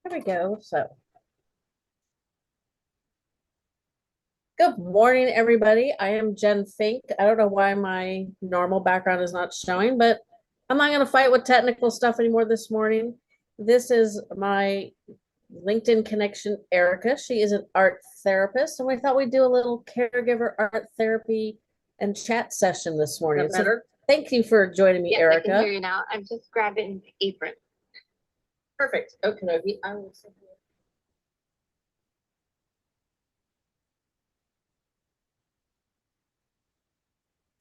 There we go. So, good morning, everybody. I am Jen Fink. I don't know why my normal background is not showing, but I'm not going to fight with technical stuff anymore this morning. This is my LinkedIn connection, Erica. She is an art therapist, and we thought we'd do a little caregiver art therapy and chat session this morning. So, thank you for joining me, Yes, Erica. I can hear you now. I'm just grabbing the apron. Perfect. Okay, I will sit here.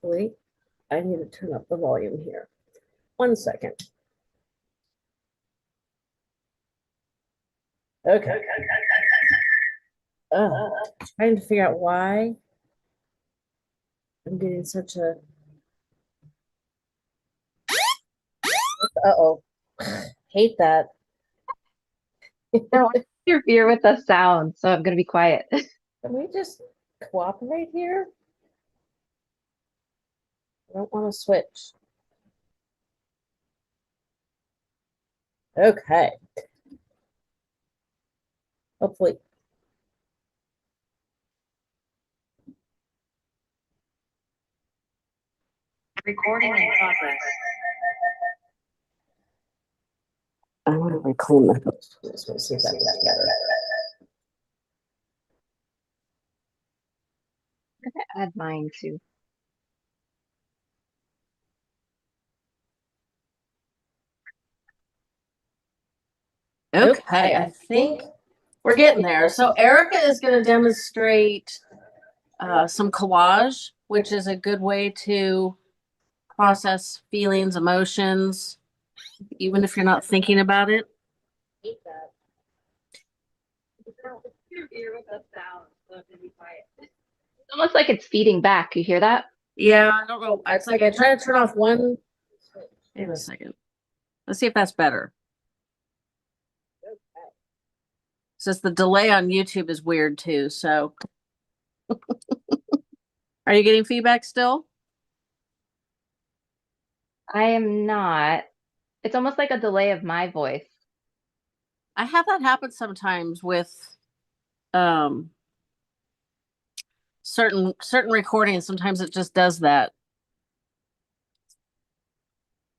Wait, I need to turn up the volume here. 1 second. Okay. Trying to figure out why I'm getting such a. Uh-oh. Hate that. I don't want to interfere with the sound, so I'm going to be quiet. Can we just cooperate here? I don't want to switch. Okay. Hopefully. Recording in progress. I want to reclaim my post. Let's see if that gets better. I'm going to add mine too. Okay, I think we're getting there. So Erica is going to demonstrate some collage, which is a good way to process feelings, emotions, even if you're not thinking about it. Hate that. Interfere with the sound, so I'm going to be quiet. It's almost like it's feeding back. You hear that? Yeah, I don't know. It's like I try to turn off one. Wait a second. Let's see if that's better. Okay. Since the delay on YouTube is weird too, so. Are you getting feedback still? I am not. It's almost like a delay of my voice. I have that happen sometimes with certain recordings. Sometimes it just does that.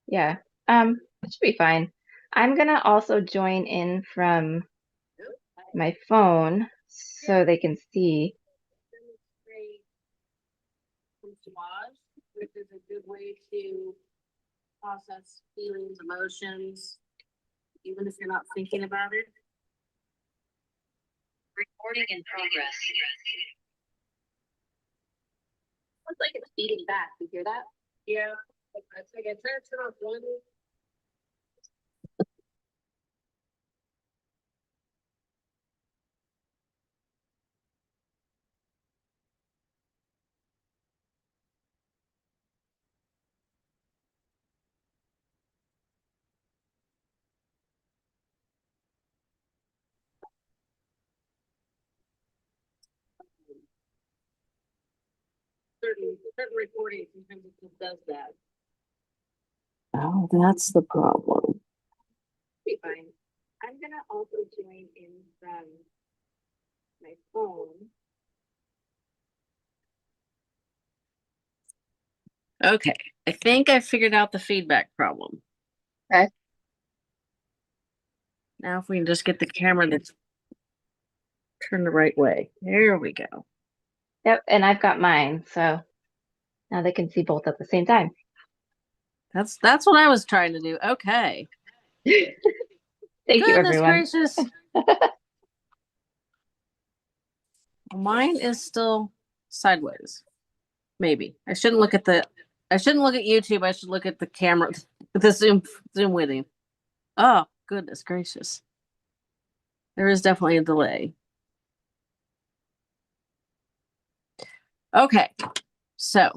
Yeah. It should be fine. I'm gonna also join in from my phone so they can see. Collage, which is a good way to process feelings, emotions, even if you're not thinking about it. Recording in progress. Looks like it's feeding back. You hear that? Yeah. It's like I try to turn off one. Certain recordings, sometimes it just does that. Oh, that's the problem. Be fine. I'm gonna also join in from my phone. Okay, I think I figured out the feedback problem. Okay. Now if we can just get the camera to turn the right way. There we go. Yep, and I've got mine, so now they can see both at the same time. That's what I was trying to do. Okay. Thank you, everyone. Goodness gracious. Mine is still sideways. Maybe. I shouldn't look at YouTube. I should look at the camera, the zoom winning. Oh, goodness gracious. There is definitely a delay. Okay. So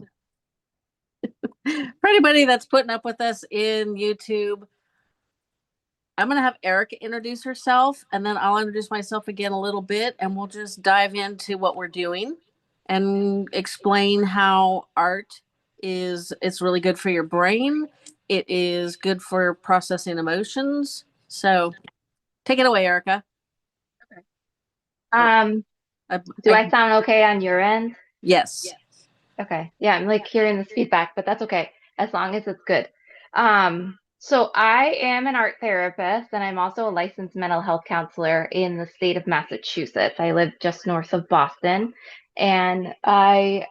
for anybody that's putting up with us in YouTube, I'm going to have Erica introduce herself, and then I'll introduce myself again a little bit, and we'll just dive into what we're doing and explain how art it's really good for your brain. It is good for processing emotions. So Take it away, Erica. Um, I, do I sound okay on your end? yes. Okay. Yeah, I'm like hearing this feedback, but that's okay as long as it's good. So I am an art therapist and I'm also a licensed mental health counselor in the state of Massachusetts. I live just north of Boston and I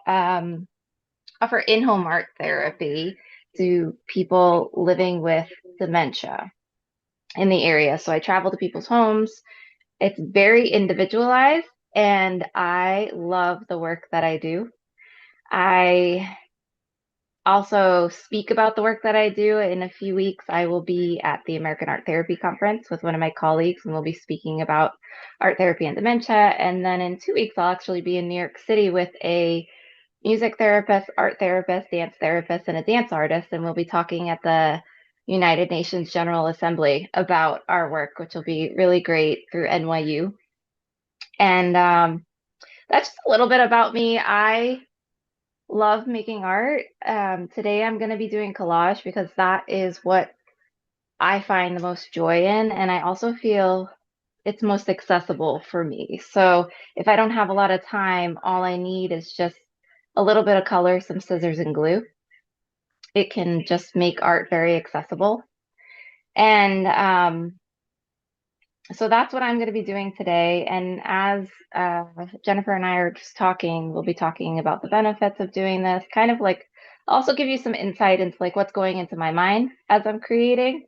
offer in-home art therapy to people living with dementia in the area. So I travel to people's homes. It's very individualized and I love the work that I do. I also speak about the work that I do. In a few weeks, I will be at the American Art Therapy Conference with one of my colleagues, and we'll be speaking about art therapy and dementia. And then in 2 weeks, I'll actually be in New York City with a music therapist, art therapist, dance therapist, and a dance artist. And we'll be talking at the United Nations General Assembly about our work, which will be really great through NYU. And that's just a little bit about me. I love making art. Today I'm going to be doing collage because that is what I find the most joy in. And I also feel it's most accessible for me. So if I don't have a lot of time, all I need is just a little bit of color, some scissors, and glue. It can just make art very accessible. And so that's what I'm going to be doing today. And as Jennifer and I are just talking, we'll be talking about the benefits of doing this, kind of like also give you some insight into like what's going into my mind as I'm creating.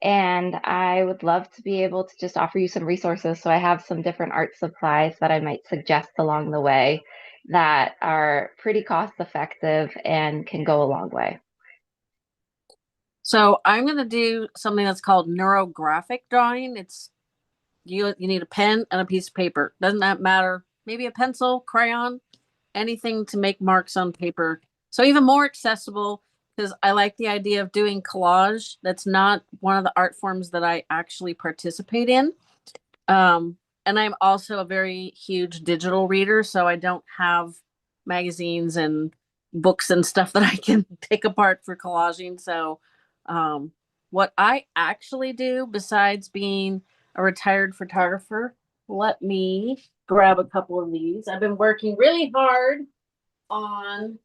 And I would love to be able to just offer you some resources. So I have some different art supplies that I might suggest along the way that are pretty cost effective and can go a long way. So I'm going to do something that's called neurographic drawing. It's you need a pen and a piece of paper. Doesn't that matter? Maybe a pencil, crayon, anything to make marks on paper. So even more accessible because I like the idea of doing collage. That's not one of the art forms that I actually participate in. And I'm also a very huge digital reader, so I don't have magazines and books and stuff that I can take apart for collaging. So, what I actually do besides being a retired photographer, let me grab a couple of these. I've been working really hard on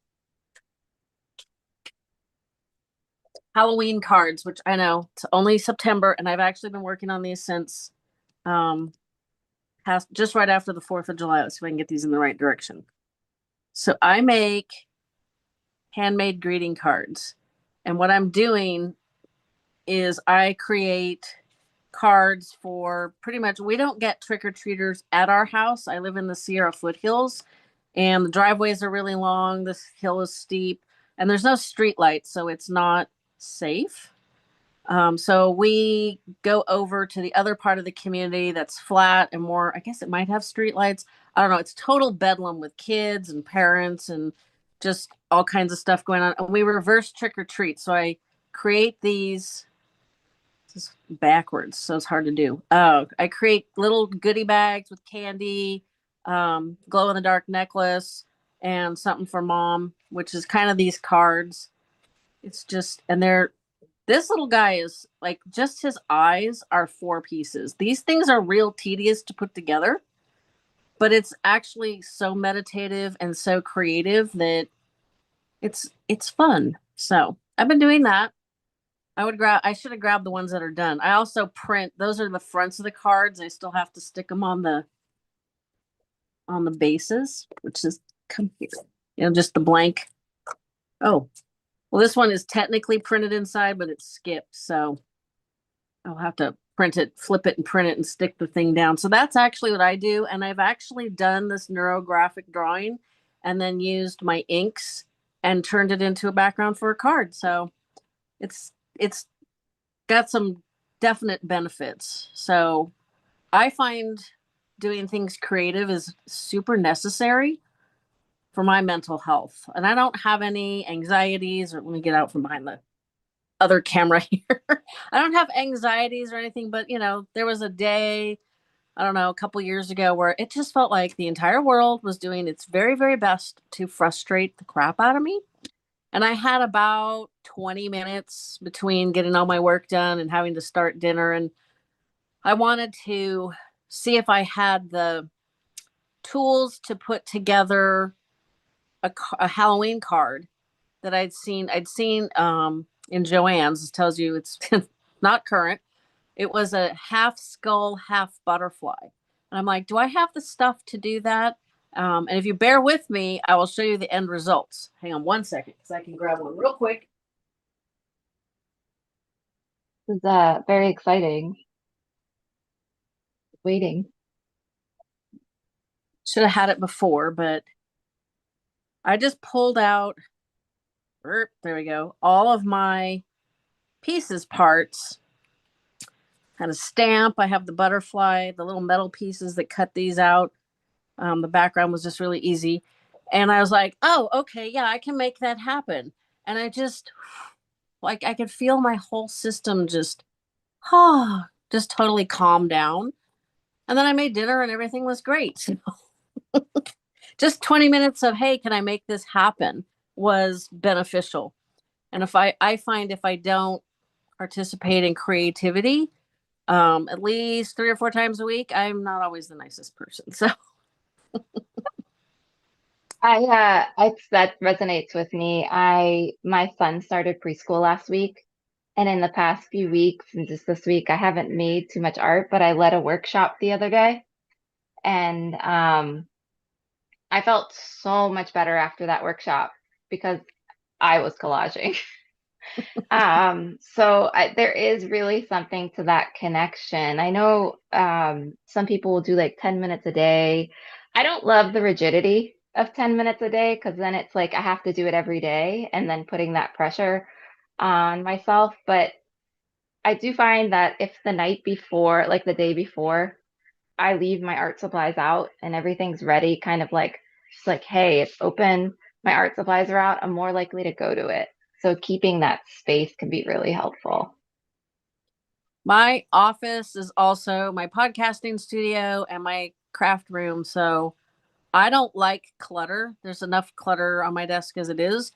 Halloween cards, which I know it's only September, and I've actually been working on these since past just right after the 4th of July. Let's see if I can get these in the right direction. So I make handmade greeting cards. And what I'm doing is I create cards for pretty much, we don't get trick-or-treaters at our house. I live in the Sierra foothills and the driveways are really long. This hill is steep and there's no street lights, so it's not safe. So we go over to the other part of the community that's flat and more, I guess it might have street lights. I don't know. It's total bedlam with kids and parents and just all kinds of stuff going on. And we reverse trick or treat. So I create these, this is backwards, so it's hard to do. I create little goodie bags with candy, glow in the dark necklace, and something for mom, which is kind of these cards. It's just, and they're, this little guy is like, just his eyes are 4 pieces. These things are real tedious to put together, but it's actually so meditative and so creative that it's fun. So I've been doing that. I should have grabbed the ones that are done. I also print, those are the fronts of the cards. I still have to stick them on the bases, which is, come here, just the blank. Oh, well, this one is technically printed inside, but it's skipped. So I'll have to print it, flip it and print it and stick the thing down. So that's actually what I do. And I've actually done this neurographic drawing and then used my inks and turned it into a background for a card. So it's got some definite benefits. So I find doing things creative is super necessary for my mental health. And I don't have any anxieties, or let me get out from behind the other camera here. I don't have anxieties or anything, but there was a day, I don't know, a couple years ago where it just felt like the entire world was doing its very, very best to frustrate the crap out of me. And I had about 20 minutes between getting all my work done and having to start dinner. And I wanted to see if I had the tools to put together a Halloween card that I'd seen in Joann's. This tells you it's not current. It was a half skull, half butterfly. And I'm like, do I have the stuff to do that? And if you bear with me, I will show you the end results. Hang on one second, because I can grab one real quick. This is very exciting. Waiting. Should have had it before, but I just pulled out, there we go, all of my pieces parts. Kind of stamp. I have the butterfly, the little metal pieces that cut these out. The background was just really easy. And I was like, oh, okay, yeah, I can make that happen. And I just, like, I could feel my whole system just totally calm down. And then I made dinner and everything was great. Just 20 minutes of, hey, can I make this happen was beneficial. And I find if I don't participate in creativity, at least 3 or 4 times a week, I'm not always the nicest person. So That resonates with me. My son started preschool last week, and in the past few weeks and just this week, I haven't made too much art, but I led a workshop the other day, and I felt so much better after that workshop because I was collaging. There is really something to that connection. I know some people will do like 10 minutes a day. I don't love the rigidity of 10 minutes a day because then it's like I have to do it every day and then putting that pressure on myself. But I do find that if the night before, like the day before, I leave my art supplies out and everything's ready, kind of like, just like, hey, it's open, my art supplies are out, I'm more likely to go to it. So keeping that space can be really helpful. my office is also my podcasting studio and my craft room. So I don't like clutter. There's enough clutter on my desk as it is.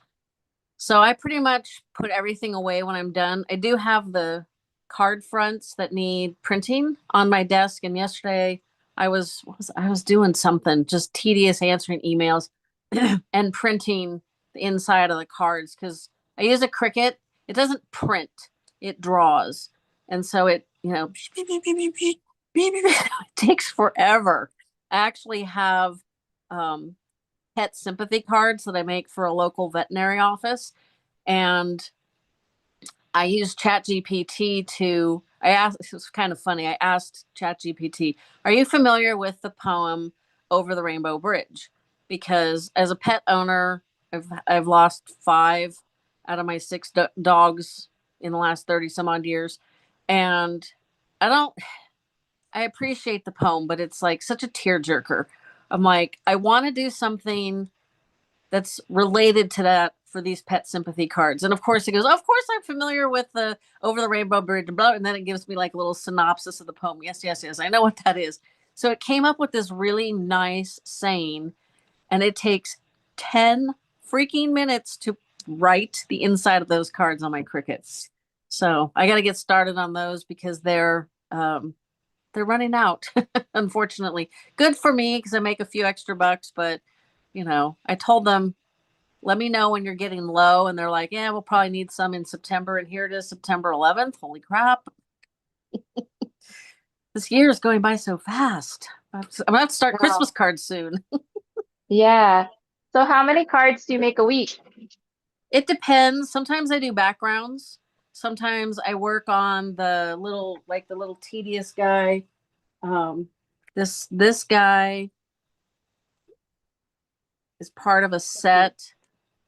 So I pretty much put everything away when I'm done. I do have the card fronts that need printing on my desk. And yesterday I was doing something just tedious, answering emails and printing the inside of the cards because I use a Cricut. It doesn't print, it draws. And so it takes forever. I actually have um, pet sympathy cards that I make for a local veterinary office. And I used ChatGPT to, I asked, it was kind of funny. I asked ChatGPT, are you familiar with the poem Over the Rainbow Bridge? Because as a pet owner, I've lost 5 out of my 6 dogs in the last 30 some odd years. And I don't, I appreciate the poem, but it's like such a tearjerker. I'm like, I want to do something that's related to that for these pet sympathy cards. And of course, he goes, of course, I'm familiar with the Over the Rainbow Bridge, blah, and then it gives me like a little synopsis of the poem. Yes, yes, yes. I know what that is. So it came up with this really nice saying, and it takes 10 freaking minutes to write the inside of those cards on my Crickets. So I got to get started on those because they're running out, unfortunately. Good for me because I make a few extra bucks, but I told them, let me know when you're getting low. And they're like, yeah, we'll probably need some in September. And here it is, September 11th. Holy crap. This year is going by so fast. I'm going to start Wow. Christmas cards soon. Yeah. So how many cards do you make a week? It depends. Sometimes I do backgrounds. Sometimes I work on the little tedious guy. Um, this guy is part of a set.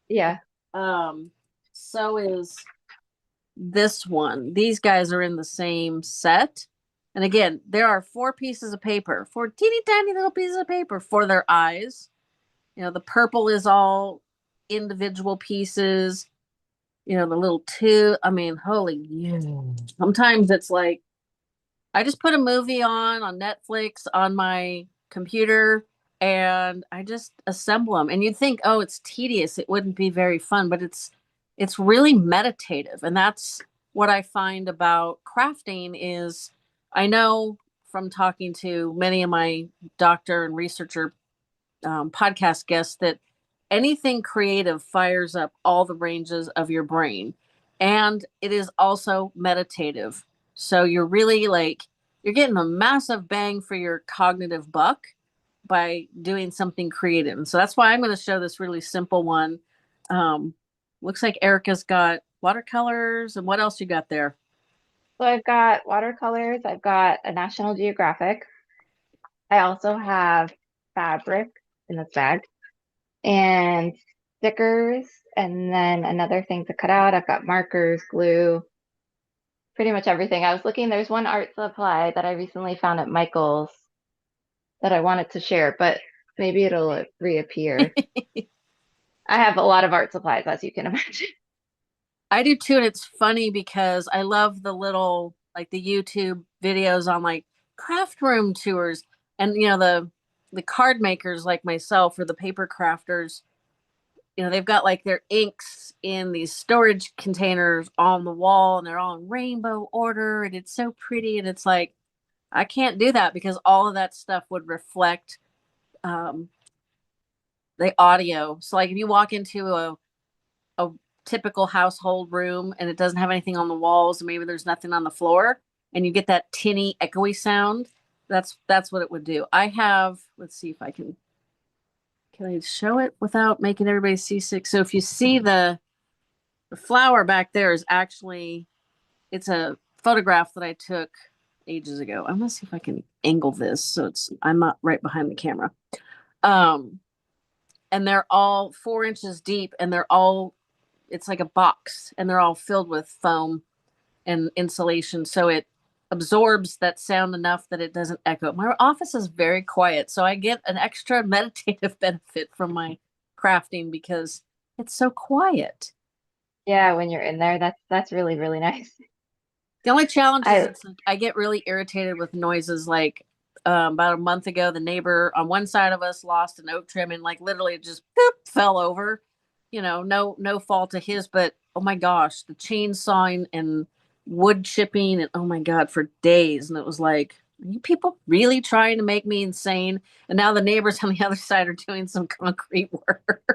Yeah. So is this one. These guys are in the same set. And again, there are 4 pieces of paper, 4 teeny tiny little pieces of paper for their eyes. The purple is all individual pieces. The little two. I mean, holy, yeah. Sometimes it's like I just put a movie on Netflix on my computer and I just assemble them. And you'd think, oh, it's tedious. It wouldn't be very fun, but it's really meditative. And that's what I find about crafting is I know from talking to many of my doctor and researcher podcast guests that anything creative fires up all the ranges of your brain. And it is also meditative. So you're really like, you're getting a massive bang for your cognitive buck by doing something creative. And so that's why I'm going to show this really simple one. Um, Looks like Erica's got watercolors, and what else you got there? So I've got watercolors, I've got a National Geographic. I also have fabric in this bag and stickers, and then another thing to cut out. I've got markers, glue, pretty much everything. I was looking, there's one art supply that I recently found at Michael's that I wanted to share, but maybe it'll reappear. I have a lot of art supplies, as you can imagine. I do too, and it's funny because I love the little like the YouTube videos on like craft room tours, and the card makers like myself or the paper crafters. They've got like their inks in these storage containers on the wall, and they're all in rainbow order, and it's so pretty. And it's like I can't do that because all of that stuff would reflect um, the audio. So like if you walk into a typical household room and it doesn't have anything on the walls, and maybe there's nothing on the floor, and you get that tinny echoey sound, that's what it would do. I have, let's see if can I show it without making everybody seasick? So if you see the flower back there is actually, it's a photograph that I took ages ago. I'm gonna see if I can angle this so I'm not right behind the camera. Um and they're all 4 inches deep, and it's like a box, and they're all filled with foam and insulation, so it absorbs that sound enough that it doesn't echo. My office is very quiet, so I get an extra meditative benefit from my crafting because it's so quiet. Yeah, when you're in there, that's really, really nice. The only challenge is I I get really irritated with noises. Like about a month ago, the neighbor on one side of us lost an oak trim, and like literally it just boop, fell over. No fault of his, but oh my gosh, the chainsawing and wood chipping, and oh my god, for days. And it was like, are you people really trying to make me insane? And now the neighbors on the other side are doing some concrete work.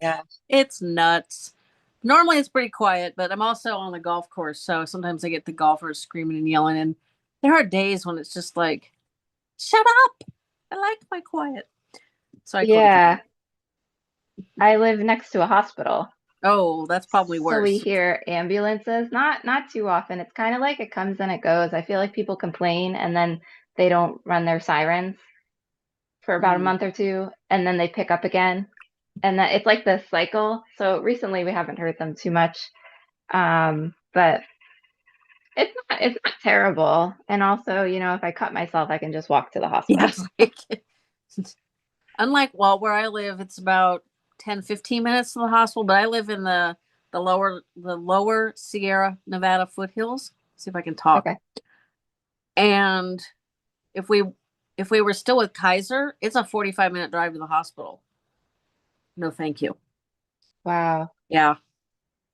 Yeah. It's nuts. Normally it's pretty quiet, but I'm also on the golf course, so sometimes I get the golfers screaming and yelling, and there are days when it's just like, shut up. I like my quiet. So I close it. Yeah, I live next to a hospital. Oh, that's probably So we worse. hear ambulances, not too often. It's kind of like it comes and it goes. I feel like people complain and then they don't run their sirens for about a Mm. month or two, and then they pick up again. And that it's like this cycle. So recently we haven't heard them too much. But it's not terrible. And also, if I cut myself, I can just walk to the hospital. Yes. Like, unlike, well, where I live, it's about 10-15 minutes to the hospital, but I live in the lower Sierra Nevada foothills. See if I can talk. Okay. And if we if we were still with Kaiser, it's a 45-minute drive to the hospital. No, thank you. Wow. Yeah.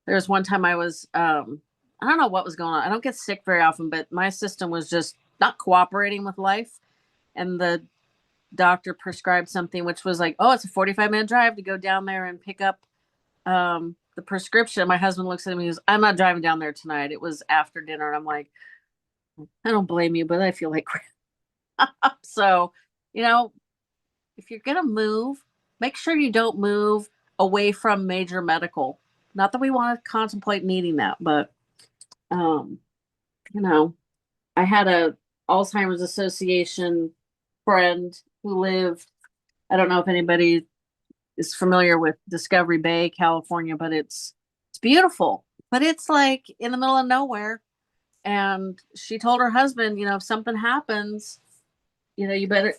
There was one time I don't know what was going on. I don't get sick very often, but my system was just not cooperating with life. And the doctor prescribed something which was like, oh, it's a 45-minute drive to go down there and pick up the prescription. My husband looks at me and goes, I'm not driving down there tonight. It was after dinner. And I'm like, I don't blame you, but I feel like crap. So, you know, if you're gonna move, make sure you don't move away from major medical. Not that we want to contemplate needing that, but um, you know, I had a Alzheimer's Association friend who lived, I don't know if anybody is familiar with Discovery Bay, California, but it's beautiful. But it's like in the middle of nowhere. And she told her husband, if something happens, you better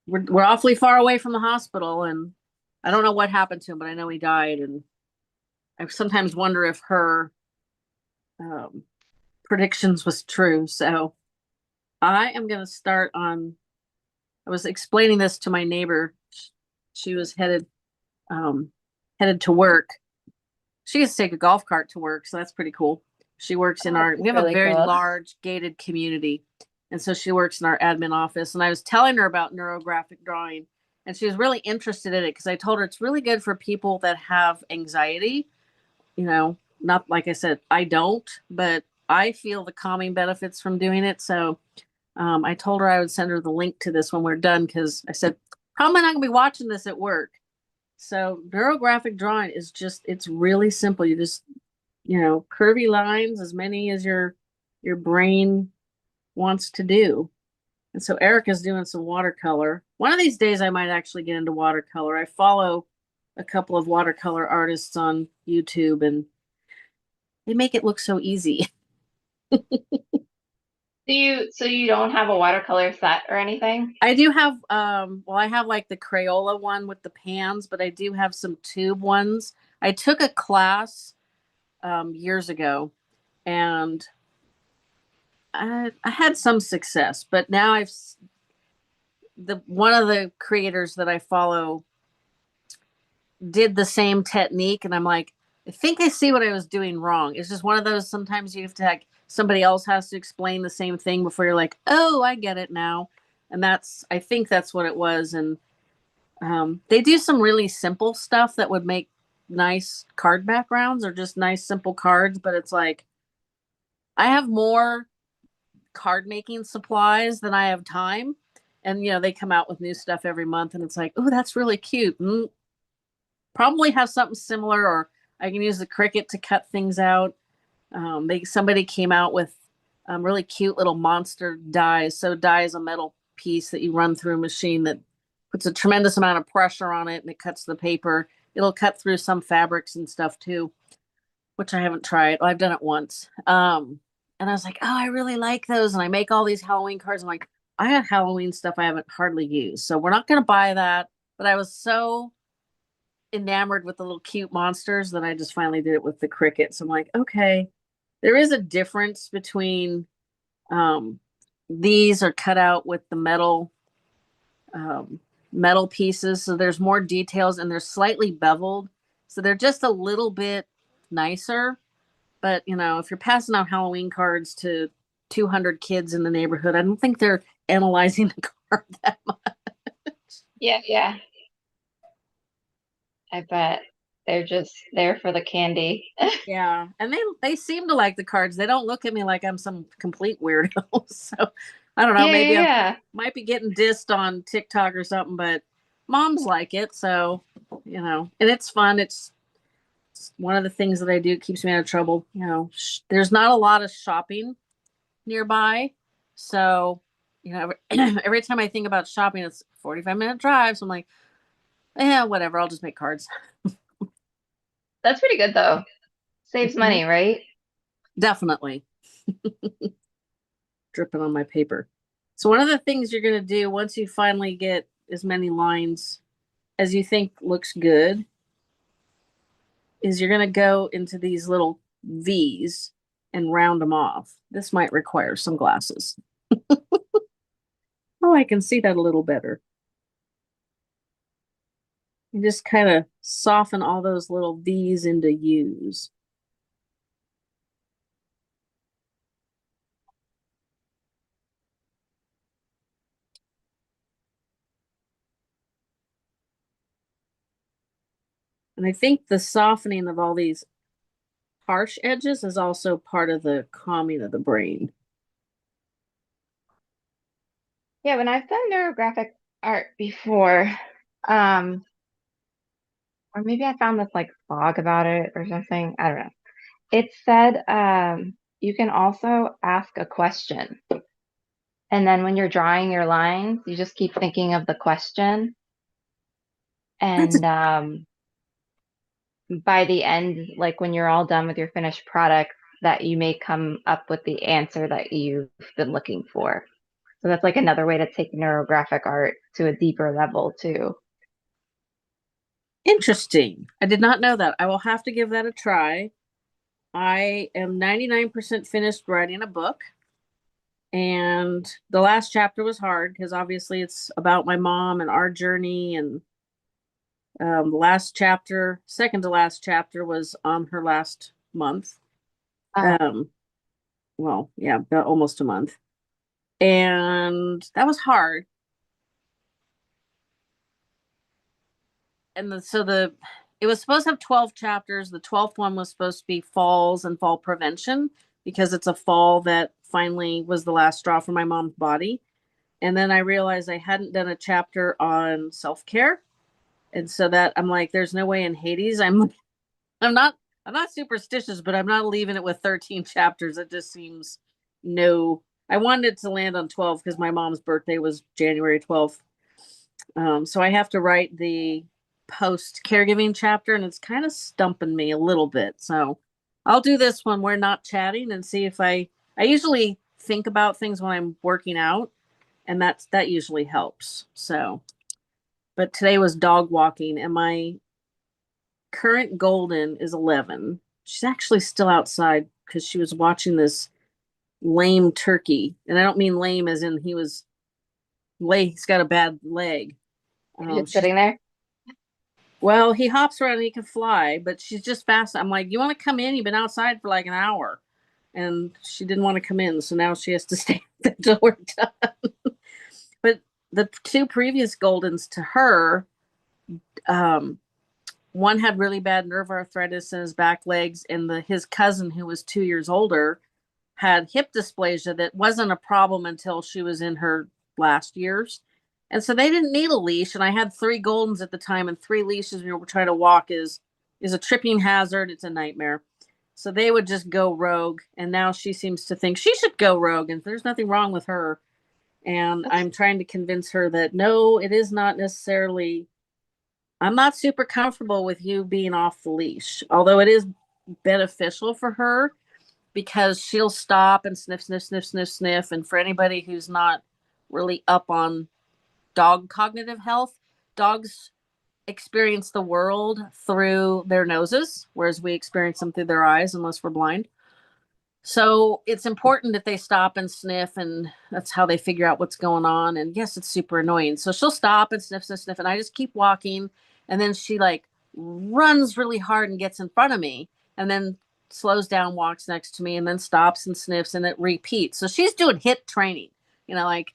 we're awfully far away from the hospital, and I don't know what happened to him, but I know he died. And I sometimes wonder if her um, predictions was true. So I am going to start on. I was explaining this to my neighbor. She was headed to work. She gets to take a golf cart to work, so that's pretty cool. She works in Oh, our, we that's have a really very cool. large gated community. And so she works in our admin office. And I was telling her about neurographic drawing, and she was really interested in it because I told her it's really good for people that have anxiety. You know, not like I said, I don't, but I feel the calming benefits from doing it. So I told her I would send her the link to this when we're done because I said, probably not going to be watching this at work. So neurographic drawing is just, it's really simple. You just, curvy lines, as many as your brain wants to do. And so Erica's doing some watercolor. One of these days I might actually get into watercolor. I follow a couple of watercolor artists on YouTube, and they make it look so easy. So you don't have a watercolor set or anything? I do have well, I have like the Crayola one with the pans, but I do have some tube ones. I took a class years ago, and I had some success, but now the one of the creators that I follow did the same technique, and I'm like, I think I see what I was doing wrong. It's just one of those, sometimes you have to, like, somebody else has to explain the same thing before you're like, oh, I get it now. And I think that's what it was. And they do some really simple stuff that would make nice card backgrounds or just nice simple cards, but it's like I have more card making supplies than I have time. And they come out with new stuff every month, and it's like, oh, that's really cute. Probably have something similar, or I can use the Cricut to cut things out. Somebody came out with really cute little monster dies. So die is a metal piece that you run through a machine that puts a tremendous amount of pressure on it, and it cuts the paper. It'll cut through some fabrics and stuff too, which I haven't tried. Well, I've done it once. And I was like, oh, I really like those. And I make all these Halloween cards. I'm like, I have Halloween stuff I haven't hardly used. So we're not going to buy that. But I was so enamored with the little cute monsters that I just finally did it with the Cricut. So I'm like, okay, there is a difference between these are cut out with the metal pieces. So there's more details, and they're slightly beveled. So they're just a little bit nicer. But, if you're passing out Halloween cards to 200 kids in the neighborhood, I don't think they're analyzing the card that much. Yeah, yeah. I bet they're just there for the candy. Yeah, and they seem to like the cards. They don't look at me like I'm some complete weirdo. So I don't know. Yeah, Maybe yeah, I yeah. might be getting dissed on TikTok or something, but moms like it. So and it's fun. It's one of the things that I do. It keeps me out of trouble. There's not a lot of shopping nearby, so every time I think about shopping, it's a 45-minute drive. So I'm like, yeah, whatever. I'll just make cards. That's pretty good though. Saves Mhm. money, right? Definitely. Dripping on my paper. So one of the things you're going to do once you finally get as many lines as you think looks good is you're going to go into these little V's and round them off. This might require some glasses. Oh, I can see that a little better. You just kind of soften all those little V's into U's. And I think the softening of all these harsh edges is also part of the calming of the brain. Yeah, when I've done neurographic art before, um, or maybe I found this like blog about it or something. I don't know. It said you can also ask a question. And then when you're drawing your lines, you just keep thinking of the question. That's And by the end, like when you're all done with your finished product, that you may come up with the answer that you've been looking for. So that's like another way to take neurographic art to a deeper level too. interesting. I did not know that. I will have to give that a try. I am 99% finished writing a book. And the last chapter was hard because obviously it's about my mom and our journey. And the last chapter, second to last chapter, was on her last month. Oh, Well, yeah, about almost a month. And that was hard. And it was supposed to have 12 chapters. The 12th one was supposed to be falls and fall prevention because it's a fall that finally was the last straw for my mom's body. And then I realized I hadn't done a chapter on self-care. And so that I'm like, there's no way in Hades. I'm not I'm not superstitious, but I'm not leaving it with 13 chapters. It just seems no. I wanted to land on 12 because my mom's birthday was January 12th. So I have to write the post caregiving chapter, and it's kind of stumping me a little bit. So I'll do this when we're not chatting and see if I usually think about things when I'm working out, and that usually helps. So, but today was dog walking, and my current golden is 11. She's actually still outside because she was watching this lame turkey, and I don't mean lame as in he's got a bad leg. you're just She's sitting there. Well, he hops around and he can fly, but she's just fast. I'm like, you want to come in? You've been outside for like an hour. And she didn't want to come in. So now she has to stay until we're done. But the two previous Goldens to her, um, one had really bad nerve arthritis in his back legs, and his cousin, who was 2 years older, had hip dysplasia that wasn't a problem until she was in her last years. And so they didn't need a leash. And I had three Goldens at the time, and three leashes when we're trying to walk is a tripping hazard. It's a nightmare. So they would just go rogue. And now she seems to think she should go rogue, and there's nothing wrong with her. And That's, I'm trying to convince her that no, it is not necessarily. I'm not super comfortable with you being off the leash, although it is beneficial for her because she'll stop and sniff, sniff, sniff, sniff, sniff. And for anybody who's not really up on dog cognitive health, dogs experience the world through their noses, whereas we experience them through their eyes unless we're blind. So it's important that they stop and sniff, and that's how they figure out what's going on. And yes, it's super annoying. So she'll stop and sniff, sniff, sniff, and I just keep walking. And then she like runs really hard and gets in front of me, and then slows down, walks next to me, and then stops and sniffs, and it repeats. So she's doing HIT training, like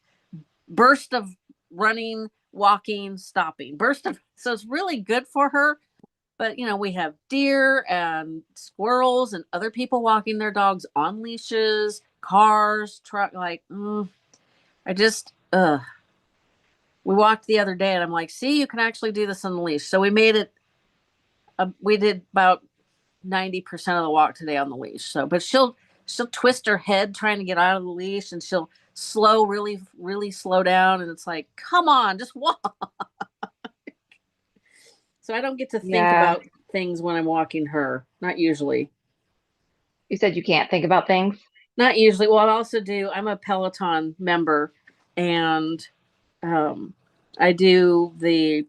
burst of running, walking, stopping, burst of. So it's really good for her. But we have deer and squirrels and other people walking their dogs on leashes, cars, truck. Like, I just, we walked the other day, and I'm like, see, you can actually do this on the leash. So we made it. We did about 90% of the walk today on the leash. So, but she'll twist her head trying to get out of the leash, and she'll really, really slow down. And it's like, come on, just walk. So I don't get to think yeah. about things when I'm walking her. Not usually. You said you can't think about things. Not usually. Well, I'm a Peloton member, and um, I do the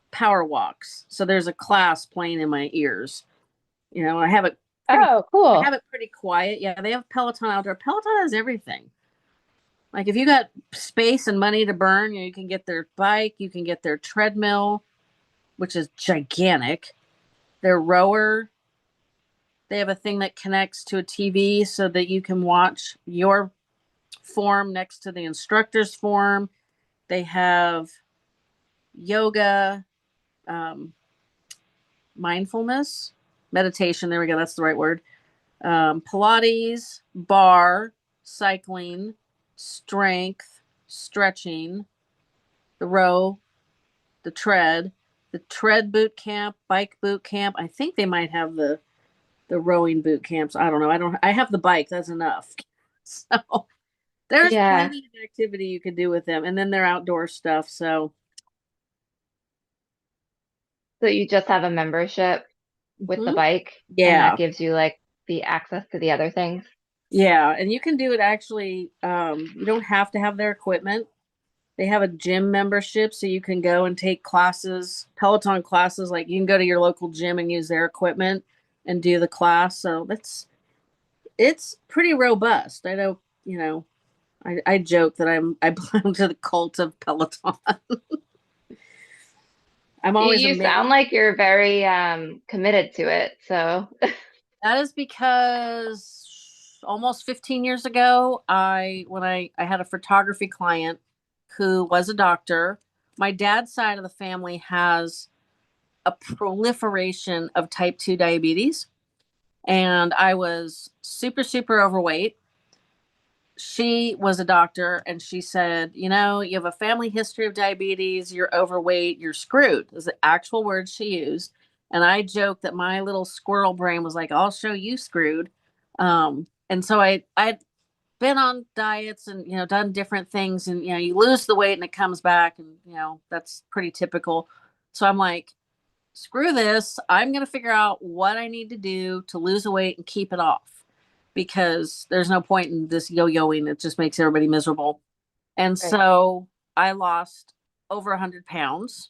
power walks. So there's a class playing in my ears. I have it pretty Oh, I cool. have it pretty quiet. Yeah, they have Peloton outdoor. Peloton has everything. Like if you got space and money to burn, you can get their bike, you can get their treadmill, which is gigantic. Their rower, they have a thing that connects to a TV so that you can watch your form next to the instructor's form. They have yoga, um, mindfulness, meditation. There we go. That's the right word. Pilates, bar, cycling, strength, stretching, the row, the tread boot camp, bike boot camp. I think they might have the rowing boot camps. I don't know. I have the bike. That's enough. So there's Yeah. plenty of activity you could do with them, and then their outdoor stuff. So So you just have a membership with the mhm. bike, and that Yeah, gives you like the access to the other things. yeah, and you can do it actually. You don't have to have their equipment. They have a gym membership, so you can go and take classes, Peloton classes. Like you can go to your local gym and use their equipment and do the class. So it's pretty robust. I know, I joke that I belong to the cult of Peloton. I'm always You amazed. sound like you're very committed to it. So That is because almost 15 years ago, I had a photography client who was a doctor. My dad's side of the family has a proliferation of type 2 diabetes, and I was super, super overweight. She was a doctor and she said, you know, you have a family history of diabetes, you're overweight, you're screwed, is the actual words she used. And I joked that my little squirrel brain was like, I'll show you screwed. And so I'd been on diets and, you know, done different things, and, you know, you lose the weight and it comes back, and, you know, that's pretty typical. So I'm like, screw this. I'm going to figure out what I need to do to lose the weight and keep it off, because there's no point in this yo-yoing. It just makes everybody miserable. And Right. so I lost over 100 pounds,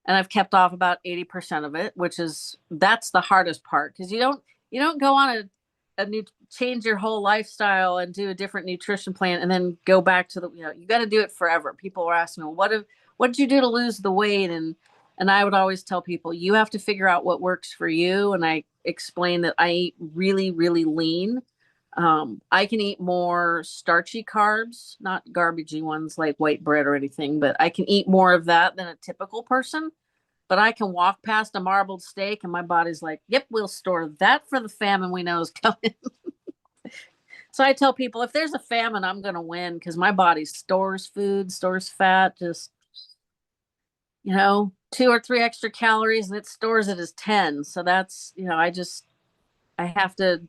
and I've kept off about 80% of it, which is, that's the hardest part, because you don't go on a new, change your whole lifestyle and do a different nutrition plan and then go back to the, you know, you got to do it forever. People are asking me, what did you do to lose the weight? And I would always tell people, you have to figure out what works for you. And I explain that I eat really, really lean. I can eat more starchy carbs, not garbagey ones like white bread or anything, but I can eat more of that than a typical person. But I can walk past a marbled steak and my body's like, yep, we'll store that for the famine we know is coming. So I tell people, if there's a famine, I'm going to win, because my body stores food, stores fat, just, you know, 2 or 3 extra calories, and it stores it as 10. So that's, you know, I have to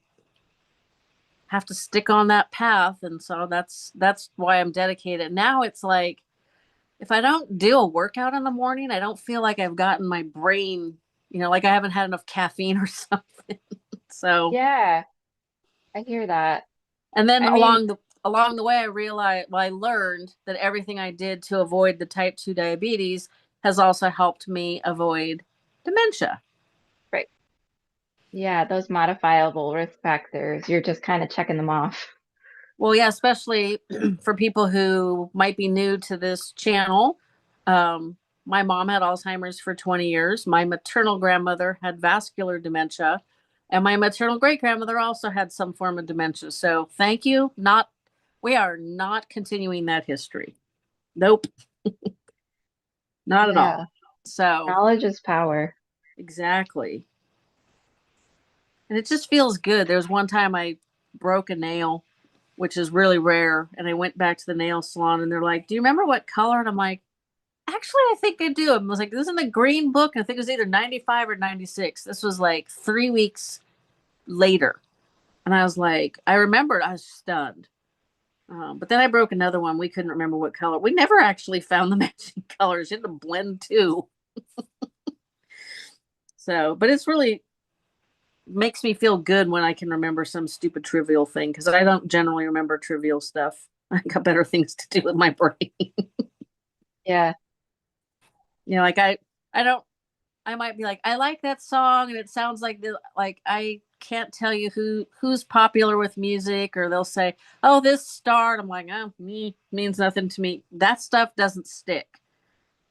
stick on that path. And so that's why I'm dedicated. Now it's like, if I don't do a workout in the morning, I don't feel like I've gotten my brain, you know, like I haven't had enough caffeine or something. So, Yeah, I hear that. and then I mean, along the way, I realized, well, I learned that everything I did to avoid the type 2 diabetes has also helped me avoid dementia. right. Yeah, those modifiable risk factors, you're just kind of checking them off. Well, yeah, especially for people who might be new to this channel. My mom had Alzheimer's for 20 years. My maternal grandmother had vascular dementia, and my maternal great grandmother also had some form of dementia. So thank you. We are not continuing that history. Nope, not at all. Yeah, So knowledge is power. exactly. And it just feels good. There was one time I broke a nail, which is really rare. And I went back to the nail salon and they're like, do you remember what color? And I'm like, actually, I think I do. I was like, this is in the green book. I think it was either 95 or 96. This was like 3 weeks later. And I was like, I remembered, I was stunned. But then I broke another one. We couldn't remember what color. We never actually found the matching colors. You had to blend too. So, but it's really makes me feel good when I can remember some stupid trivial thing, because I don't generally remember trivial stuff. I got better things to do with my brain. Yeah, You know, like I don't, I might be like, I like that song and it sounds like this, like I can't tell you who's popular with music, or they'll say, oh, this star. And I'm like, oh, me means nothing to me. That stuff doesn't stick.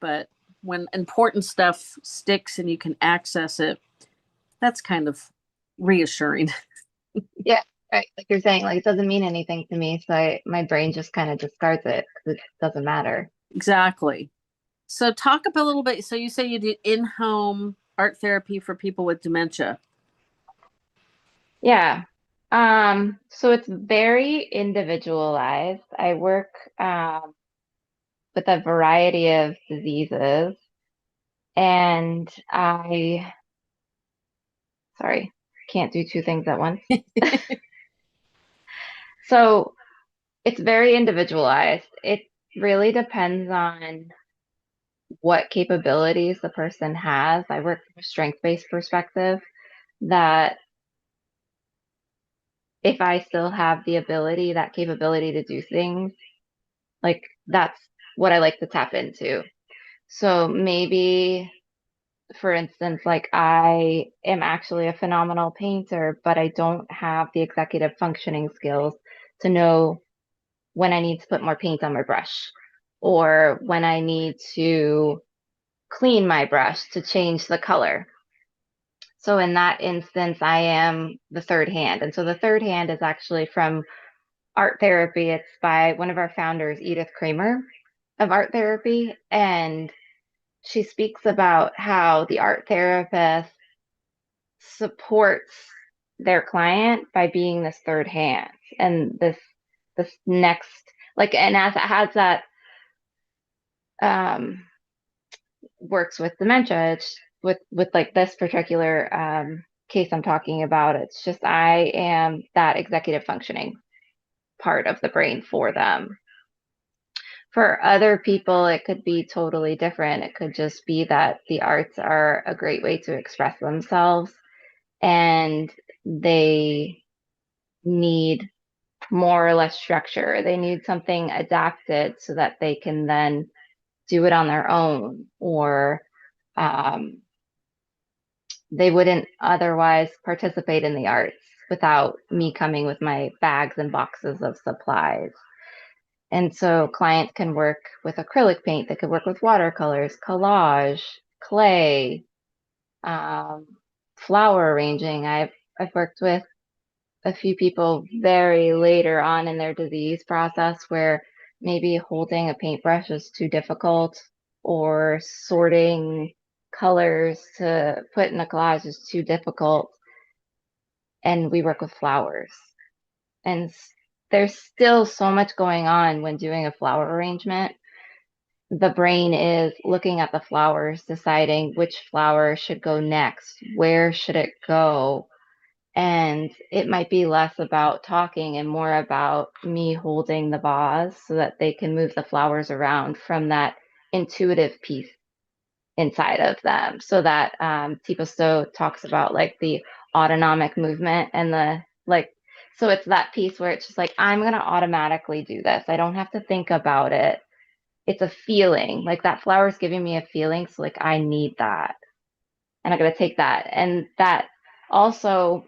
But when important stuff sticks and you can access it, that's kind of reassuring. yeah, right. Like you're saying, like it doesn't mean anything to me, so my brain just kind of discards it because it doesn't matter. Exactly. So talk up a little bit. So you say you do in-home art therapy for people with dementia. Yeah. So it's very individualized. I work with a variety of diseases, and sorry, can't do two things at once. So it's very individualized. It really depends on what capabilities the person has. I work from a strength-based perspective that if I still have the ability, that capability to do things, like that's what I like to tap into. So maybe, for instance, like I am actually a phenomenal painter, but I don't have the executive functioning skills to know when I need to put more paint on my brush or when I need to clean my brush to change the color. So in that instance, I am the third hand. And so the third hand is actually from art therapy. It's by one of our founders, Edith Kramer of art therapy. And she speaks about how the art therapist supports their client by being this third hand and this next, like, and as it has that um works with dementia, it's with like this particular case I'm talking about, it's just I am that executive functioning part of the brain for them. For other people, it could be totally different. It could just be that the arts are a great way to express themselves and they need more or less structure. They need something adapted so that they can then do it on their own, or um, they wouldn't otherwise participate in the arts without me coming with my bags and boxes of supplies. And so clients can work with acrylic paint, they could work with watercolors, collage, clay, um, flower arranging. I've worked with a few people very later on in their disease process where maybe holding a paintbrush is too difficult, or sorting colors to put in a collage is too difficult. And we work with flowers. And there's still so much going on when doing a flower arrangement. The brain is looking at the flowers, deciding which flower should go next, where should it go, and it might be less about talking and more about me holding the vase so that they can move the flowers around from that intuitive piece inside of them. So that Tipo Stowe talks about like the autonomic movement and the like. So it's that piece where it's just like, I'm going to automatically do this. I don't have to think about it. It's a feeling, like that flower is giving me a feeling. So like, I need that. And I'm going to take that. And that also,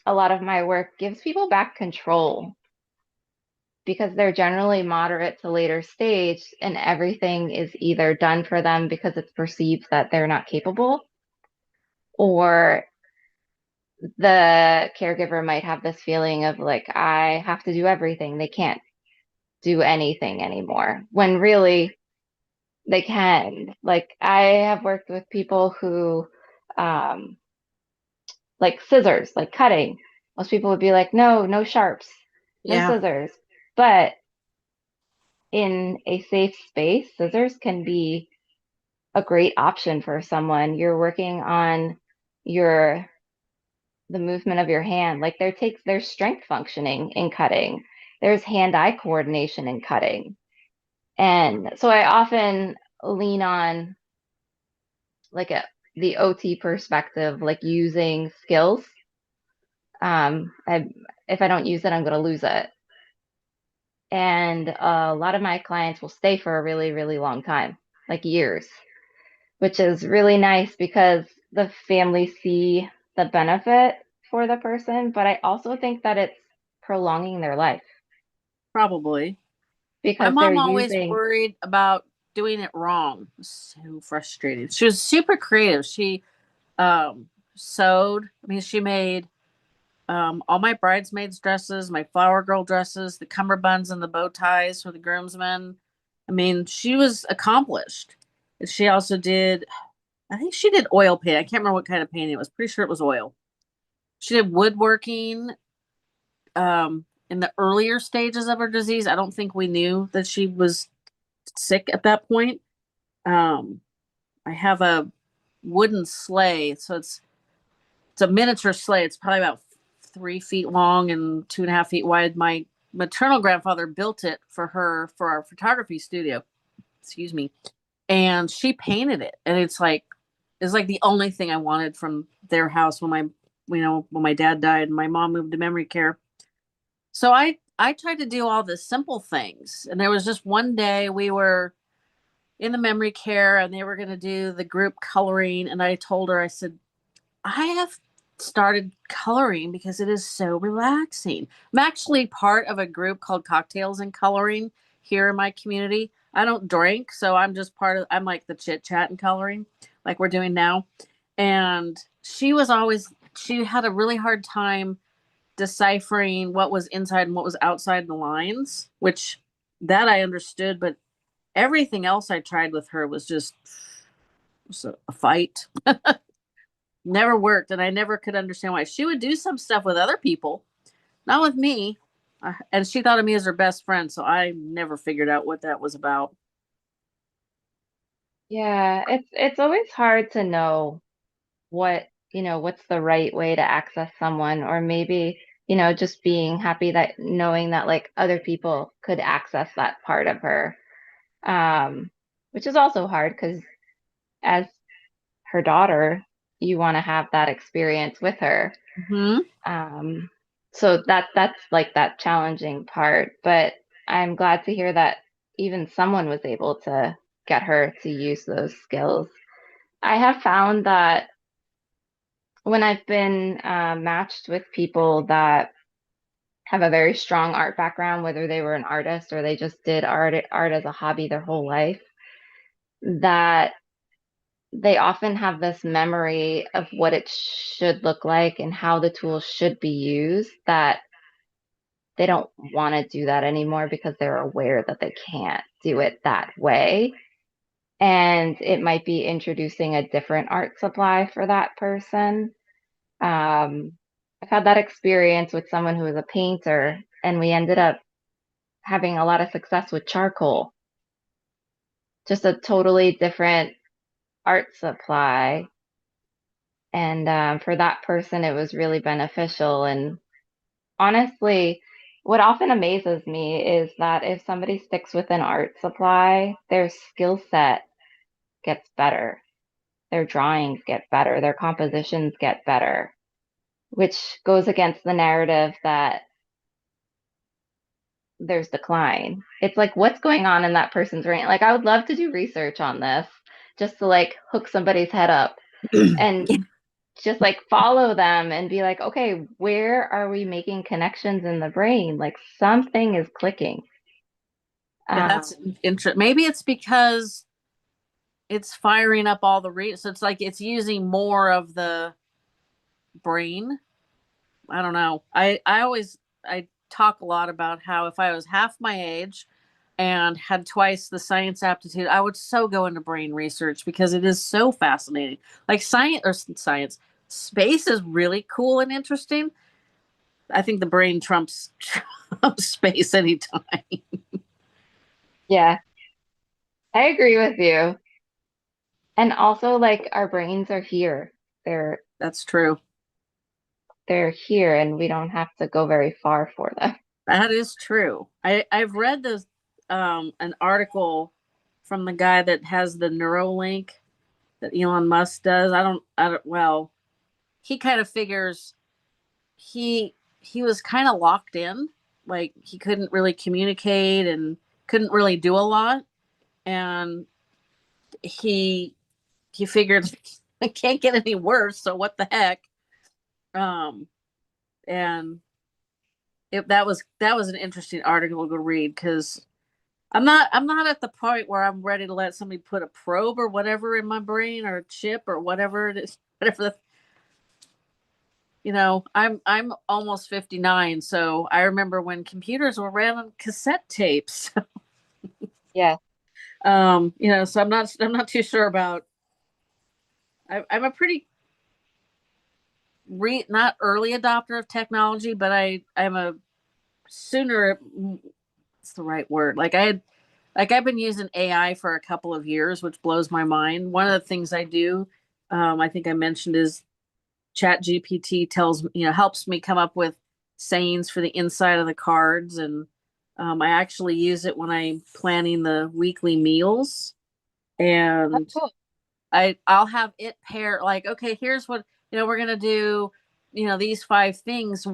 a lot of my work gives people back control because they're generally moderate to later stage and everything is either done for them because it's perceived that they're not capable, or the caregiver might have this feeling of like, I have to do everything. They can't do anything anymore when really they can. Like I have worked with people who um like scissors, like cutting. Most people would be like, no, no sharps, no Yeah. scissors. But in a safe space, scissors can be a great option for someone. You're working on your the movement of your hand. Like there's strength functioning in cutting. There's hand-eye coordination in cutting. And so I often lean on like the OT perspective, like using skills. If I don't use it, I'm going to lose it. And a lot of my clients will stay for a really, really long time, like years, which is really nice because the family see the benefit for the person. But I also think that it's prolonging their life Probably. My because they're mom always using, worried about doing it wrong. So frustrating. She was super creative. She sewed. I mean, she made all my bridesmaids' dresses, my flower girl dresses, the cummerbunds and the bow ties for the groomsmen. I mean, she was accomplished. And she also did, I think she did oil paint. I can't remember what kind of painting it was. Pretty sure it was oil. She did woodworking in the earlier stages of her disease. I don't think we knew that she was sick at that point. Um, I have a wooden sleigh, so it's a miniature sleigh. It's probably about 3 feet long and 2.5 feet wide. My maternal grandfather built it for her for our photography studio. Excuse me. And she painted it. And it's like the only thing I wanted from their house when my dad died and my mom moved to memory care. So I tried to do all the simple things. And there was just one day we were in the memory care and they were going to do the group coloring. And I told her, I said, I have started coloring because it is so relaxing. I'm actually part of a group called Cocktails and Coloring here in my community. I don't drink, so I'm just I'm like the chit chat and coloring like we're doing now. And she had a really hard time deciphering what was inside and what was outside the lines, which that I understood, but everything else I tried with her was just was a fight. Never worked, and I never could understand why. She would do some stuff with other people, not with me. And she thought of me as her best friend, so I never figured out what that was about. Yeah, it's always hard to know what, what's the right way to access someone, or maybe, just being happy that knowing that like other people could access that part of her. Which is also hard because as her daughter, you want to have that experience with her. Hmm. Um, so that's like that challenging part, but I'm glad to hear that even someone was able to get her to use those skills. I have found that when I've been matched with people that have a very strong art background, whether they were an artist or they just did art as a hobby their whole life, that they often have this memory of what it should look like and how the tools should be used, that they don't want to do that anymore because they're aware that they can't do it that way. And it might be introducing a different art supply for that person. I've had that experience with someone who was a painter, and we ended up having a lot of success with charcoal, just a totally different art supply. And for that person, it was really beneficial. And honestly, what often amazes me is that if somebody sticks with an art supply, their skill set gets better, their drawings get better, their compositions get better, which goes against the narrative that there's decline. It's like, what's going on in that person's brain? Like, I would love to do research on this just to like hook somebody's head up and just like follow them and be like, okay, where are we making connections in the brain? Like something is clicking. Yeah, that's Um, interesting. Maybe it's because it's firing up all so it's like it's using more of the brain. I don't know. I talk a lot about how if I was half my age and had twice the science aptitude, I would so go into brain research because it is so fascinating. Like science, space is really cool and interesting. I think the brain trumps space anytime. yeah, I agree with you. And also like our brains are here. They're That's true. they're here and we don't have to go very far for them. That is true. I've read this an article from the guy that has the Neuralink that Elon Musk does. I don't well, he kind of figures he was kind of locked in, like he couldn't really communicate and couldn't really do a lot, and he he figured it can't get any worse, so what the heck. Um and that was an interesting article to read because I'm not at the point where I'm ready to let somebody put a probe or whatever in my brain or a chip or whatever it is, whatever I'm almost 59, so I remember when computers were ran on cassette tapes. Yeah. So I'm not too sure about. I'm a pretty not early adopter of technology, but I'm a sooner. What's the right word? I've been using AI for a couple of years, which blows my mind. One of the things I do, I think I mentioned, is Chat GPT helps me come up with sayings for the inside of the cards. And I actually use it when I'm planning the weekly meals. That's And cool. I'll have it pair, like, okay, here's what, we're going to do, these 5 things.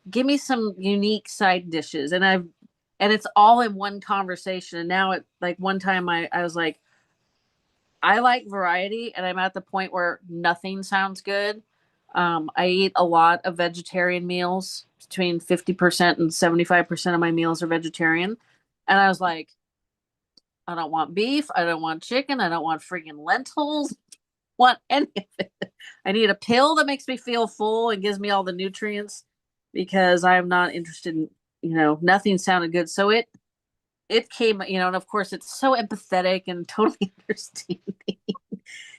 Give me some unique side dishes. And it's all in one conversation. And now like one time I was like, I like variety, and I'm at the point where nothing sounds good. I eat a lot of vegetarian meals. Between 50% and 75% of my meals are vegetarian. And I was like, I don't want beef. I don't want chicken. I don't want friggin' lentils. want any of it. I need a pill that makes me feel full and gives me all the nutrients because I'm not interested in, nothing sounded good. So it came, and of course it's so empathetic and totally understanding.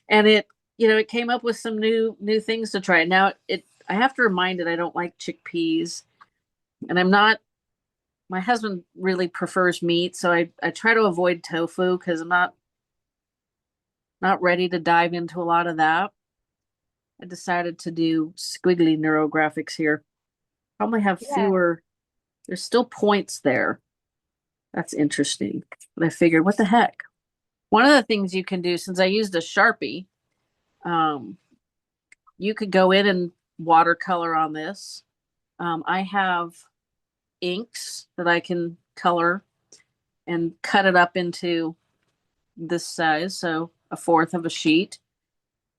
And it came up with some new things to try. Now I have to remind it I don't like chickpeas, and my husband really prefers meat, so I try to avoid tofu because I'm not ready to dive into a lot of that. I decided to do squiggly neurographics here. Probably have Yeah. fewer, there's still points there. That's interesting. But I figured, what the heck? One of the things you can do, since I used a Sharpie, you could go in and watercolor on this. I have inks that I can color and cut it up into this size, so a fourth of a sheet.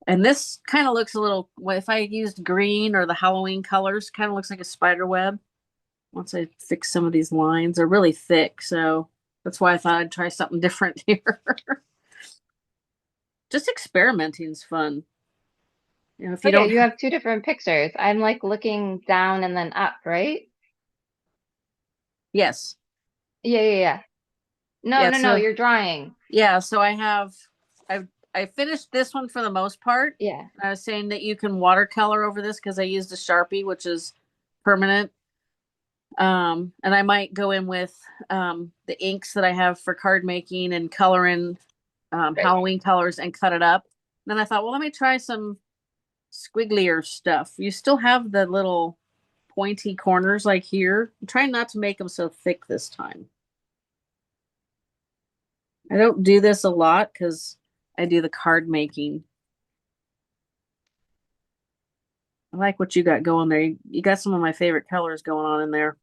And this kind of looks a little, if I used green or the Halloween colors, kind of looks like a spider web. Once I fix some of these lines, they're really thick, so that's why I thought I'd try something different here. Just experimenting is fun. If you Okay, don't, you have two different pictures. I'm like looking down and then up, right? yes, Yeah, yeah, yeah. No, yeah. no, no, So you're drawing. yeah, so I finished this one for the most part. Yeah. I was saying that you can watercolor over this because I used a Sharpie, which is permanent. And I might go in with the inks that I have for card making and color in Halloween colors and cut it up. Then I thought, well, let me try some squigglier stuff. You still have the little pointy corners like here. I'm trying not to make them so thick this time. I don't do this a lot because I do the card making. I like what you got going there. You got some of my favorite colors going on in there.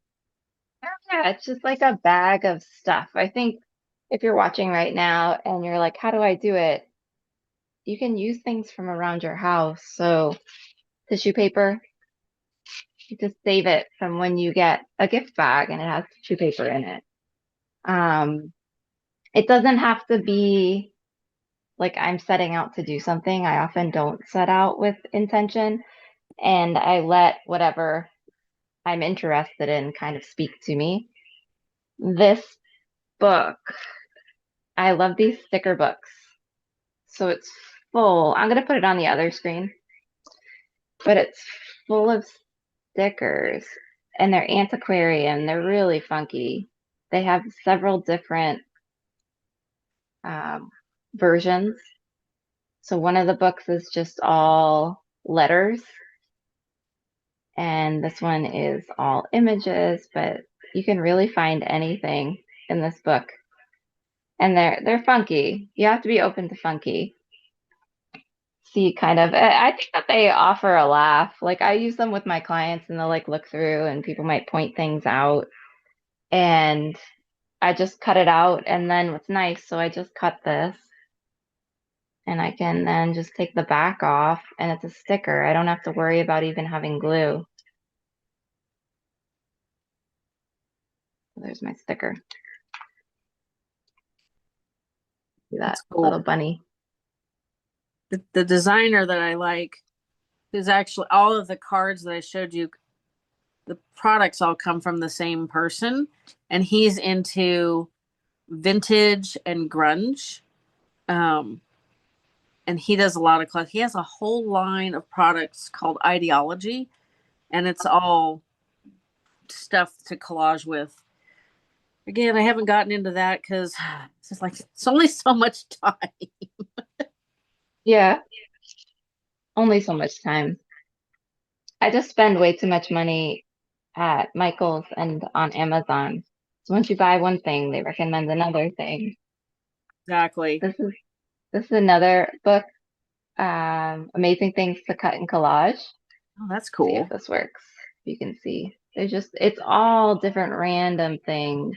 Yeah, it's just like a bag of stuff. I think if you're watching right now and you're like, how do I do it? You can use things from around your house. So tissue paper, you just save it from when you get a gift bag and it has tissue paper in it. Um, it doesn't have to be like I'm setting out to do something. I often don't set out with intention and I let whatever I'm interested in kind of speak to me. This book, I love these sticker books. So it's full. I'm going to put it on the other screen, but it's full of stickers and they're antiquarian. They're really funky. They have several different um, versions. So one of the books is just all letters, and this one is all images, but you can really find anything in this book. And they're funky. You have to be open to funky. See kind of I think that they offer a laugh. Like I use them with my clients and they'll like look through and people might point things out and I just cut it out and then what's nice, so I just cut this and I can then just take the back off and it's a sticker. I don't have to worry about even having glue. There's my sticker. See that That's cool. little bunny. The designer that I like is actually all of the cards that I showed you. The products all come from the same person, and he's into vintage and grunge. Um, and he does a lot of he has a whole line of products called Ideology, and it's all stuff to collage with. Again, I haven't gotten into that because it's just like it's only so much time. Yeah, only so much time. I just spend way too much money at Michael's and on Amazon. So once you buy one thing, they recommend another thing. Exactly. This is another book, Amazing Things to Cut and Collage. Oh, that's See if cool. this works. You can see. It's all different random things.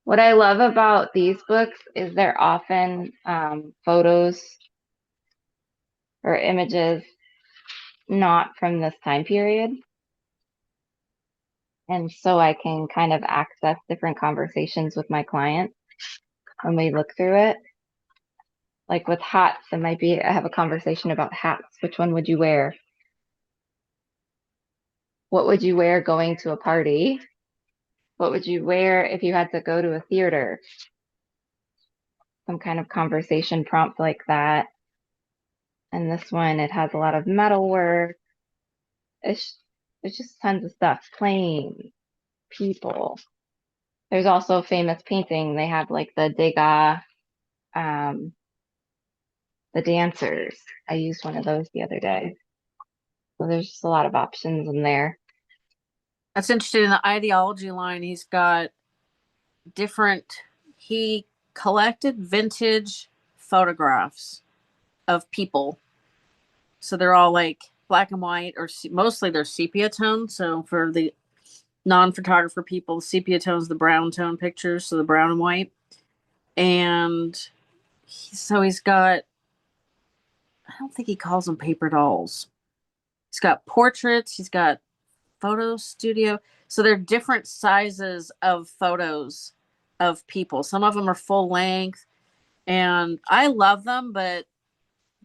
What I love about these books is they're often photos or images not from this time period. And so I can kind of access different conversations with my clients when we look through it. Like with hats, I have a conversation about hats. Which one would you wear? What would you wear going to a party? What would you wear if you had to go to a theater? Some kind of conversation prompt like that. And this one, it has a lot of metal work. It's, it's just tons of stuff. Planes, people. There's also a famous painting. They have like the Degas, um, the dancers. I used one of those the other day. So there's just a lot of options in there. That's interesting. In the ideology line, he's got different, he collected vintage photographs of people. So they're all like black and white, or mostly they're sepia tone. So for the non-photographer people, sepia tone is the brown tone pictures, so the brown and white. And so he's got, I don't think he calls them paper dolls. He's got portraits, he's got photo studio. So they're different sizes of photos of people. Some of them are full length, and I love them, but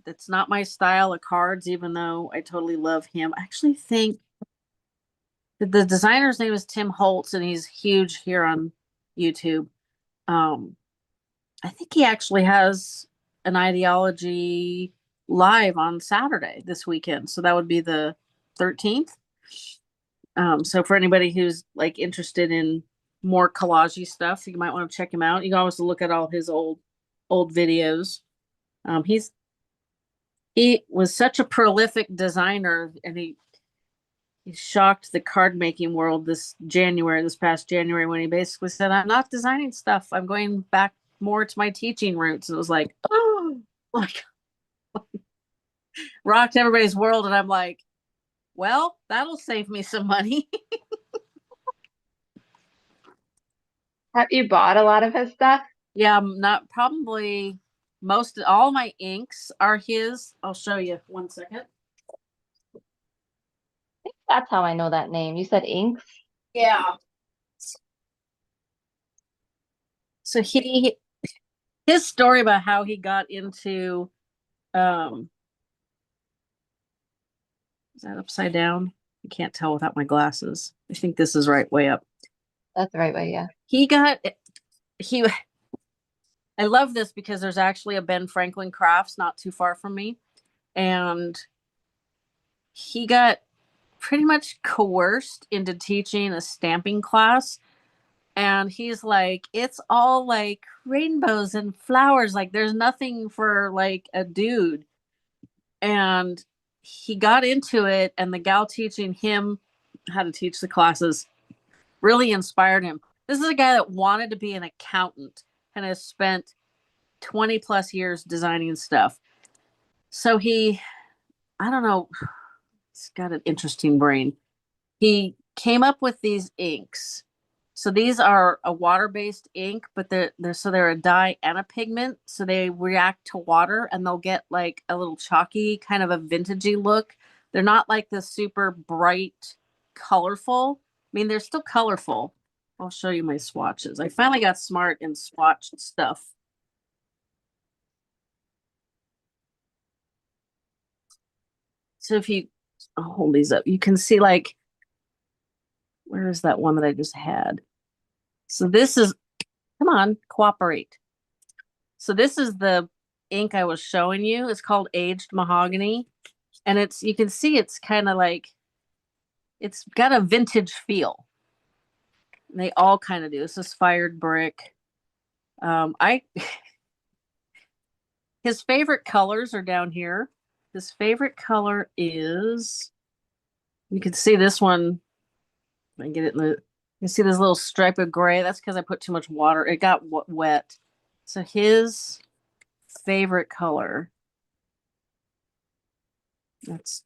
it's not my style of cards, even though I totally love him. I actually think the designer's name is Tim Holtz, and he's huge here on YouTube. Um, I think he actually has an ideology live on Saturday this weekend. So that would be the 13th. So for anybody who's like interested in more collage stuff, you might want to check him out. You can always look at all his old videos. He was such a prolific designer, and he shocked the card making world this past January, when he basically said, "I'm not designing stuff. I'm going back more to my teaching roots." And it was like, oh, like rocked everybody's world. And I'm like, well, that'll save me some money. Have you bought a lot of his stuff? Yeah, I'm not probably all my inks are his. I'll show you 1 second. That's how I know that name. You said inks? Yeah. So his story about how he got into um is that upside down? I can't tell without my glasses. I think this is right way up. That's the right way, yeah. He I love this because there's actually a Ben Franklin Crafts not too far from me, and he got pretty much coerced into teaching a stamping class. And he's like, it's all like rainbows and flowers, like there's nothing for like a dude. And he got into it, and the gal teaching him how to teach the classes really inspired him. This is a guy that wanted to be an accountant and has spent 20 plus years designing stuff. So I don't know, he's got an interesting brain. He came up with these inks. So these are a water-based ink, but they're a dye and a pigment. So they react to water, and they'll get like a little chalky, kind of a vintagey look. They're not like the super bright, colorful. I mean, they're still colorful. I'll show you my swatches. I finally got smart and swatched stuff. So if I'll hold these up, you can see like, where is that one that I just had? So this is, come on, cooperate. So this is the ink I was showing you. It's called aged mahogany. And you can see it's kind of like, it's got a vintage feel. They all kind of do. This is fired brick. I His favorite colors are down here. His favorite color is, you can see this one. I get it in the, you see this little stripe of gray. That's because I put too much water. It got wet. So his favorite color, that's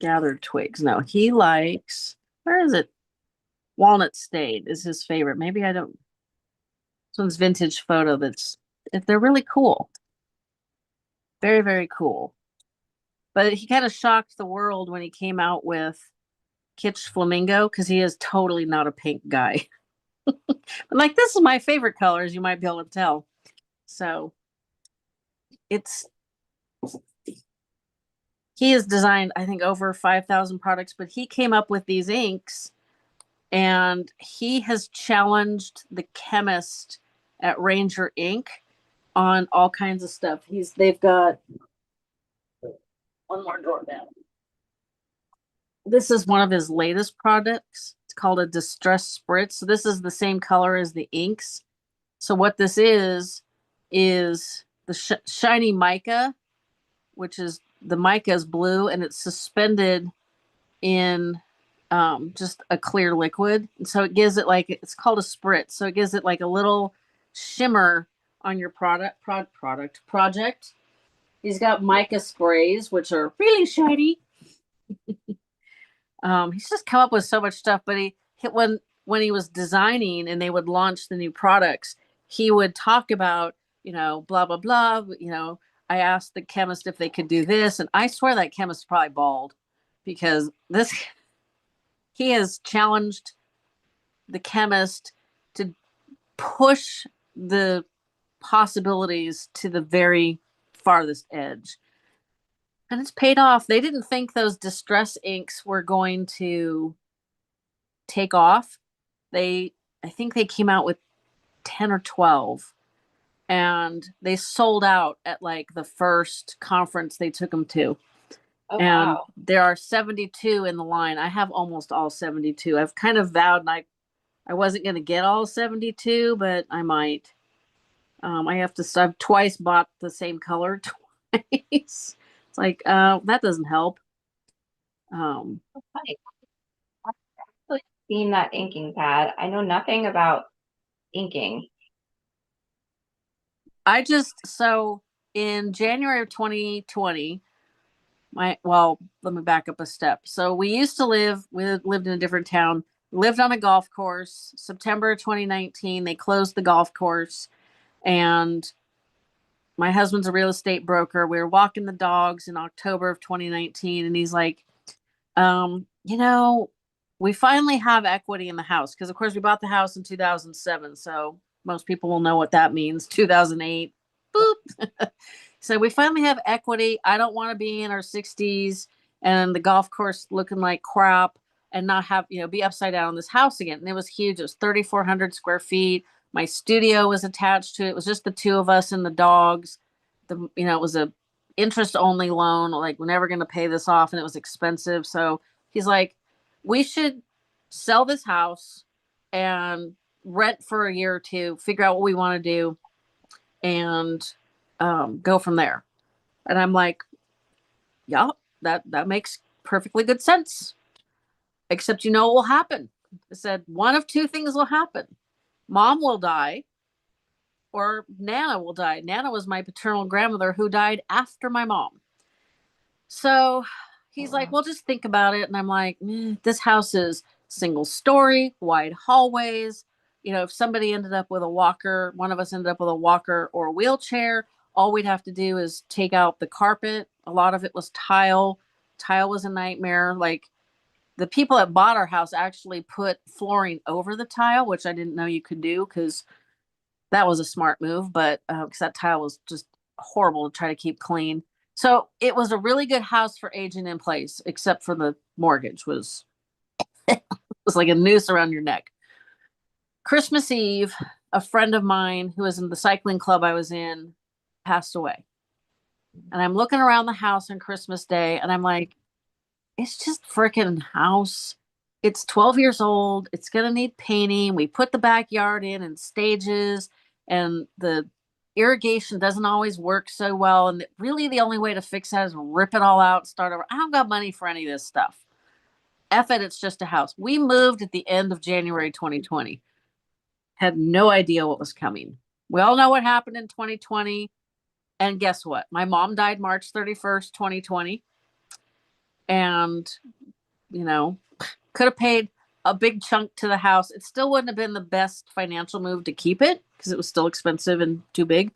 gathered twigs. No, he likes, where is it? Walnut State is his favorite. Maybe I don't, this one's vintage photo. They're really cool. Very, very cool. But he kind of shocked the world when he came out with Kitsch Flamingo, because he is totally not a pink guy. Like, this is my favorite color, as you might be able to tell. So it's, he has designed, I think, over 5,000 products, but he came up with these inks and he has challenged the chemist at Ranger Ink on all kinds of stuff. They've got one more drawer down. This is one of his latest products. It's called a distress spritz. So this is the same color as the inks. So what this is the shiny mica, which is the mica is blue and it's suspended in just a clear liquid. And so it gives it like, it's called a spritz. So it gives it like a little shimmer on your project. He's got mica sprays, which are really shiny. He's just come up with so much stuff, but when he was designing and they would launch the new products, he would talk about, blah, blah, blah. I asked the chemist if they could do this. And I swear that chemist is probably bald because he has challenged the chemist to push the possibilities to the very farthest edge. And it's paid off. They didn't think those distress inks were going to take off. I think they came out with 10 or 12 and they sold out at like the first conference they took them to. Oh, and wow. There are 72 in the line. I have almost all 72. I've kind of vowed I wasn't going to get all 72, but I might. I've twice bought the same color twice. It's like, that doesn't help. That's funny. I've actually seen that inking pad. I know nothing about inking. So in January of 2020, let me back up a step. So we lived in a different town, lived on a golf course. September 2019, they closed the golf course, and my husband's a real estate broker. We were walking the dogs in October of 2019, and he's like, we finally have equity in the house. Because, of course, we bought the house in 2007. So most people will know what that means. 2008, boop. So we finally have equity. I don't want to be in our 60s and the golf course looking like crap and not have, be upside down in this house again. And it was huge. It was 3,400 square feet. My studio was attached to it. It was just the two of us and the dogs. It was a interest only loan. Like, we're never going to pay this off, and it was expensive. So he's like, we should sell this house and rent for a year or two, figure out what we want to do, and go from there. And I'm like, yeah, that makes perfectly good sense. Except what will happen. I said, one of two things will happen. Mom will die, or Nana will die. Nana was my paternal grandmother who died after my mom. So he's like, well, just think about it. And I'm like, this house is single story, wide hallways. If somebody ended up with a walker, one of us ended up with a walker or a wheelchair, all we'd have to do is take out the carpet. A lot of it was tile. Tile was a nightmare. Like, the people that bought our house actually put flooring over the tile, which I didn't know you could do, because that was a smart move. But because that tile was just horrible to try to keep clean. So it was a really good house for aging in place, except for the mortgage was like a noose around your neck. Christmas Eve, a friend of mine who was in the cycling club I was in passed away. And I'm looking around the house on Christmas Day, and I'm like, it's just freaking house. It's 12 years old. It's going to need painting. We put the backyard in stages, and the irrigation doesn't always work so well. And really the only way to fix that is rip it all out, start over. I don't got money for any of this stuff. F it, it's just a house. We moved at the end of January 2020. Had no idea what was coming. We all know what happened in 2020. And guess what? My mom died March 31st, 2020. And, could have paid a big chunk to the house. It still wouldn't have been the best financial move to keep it because it was still expensive and too big.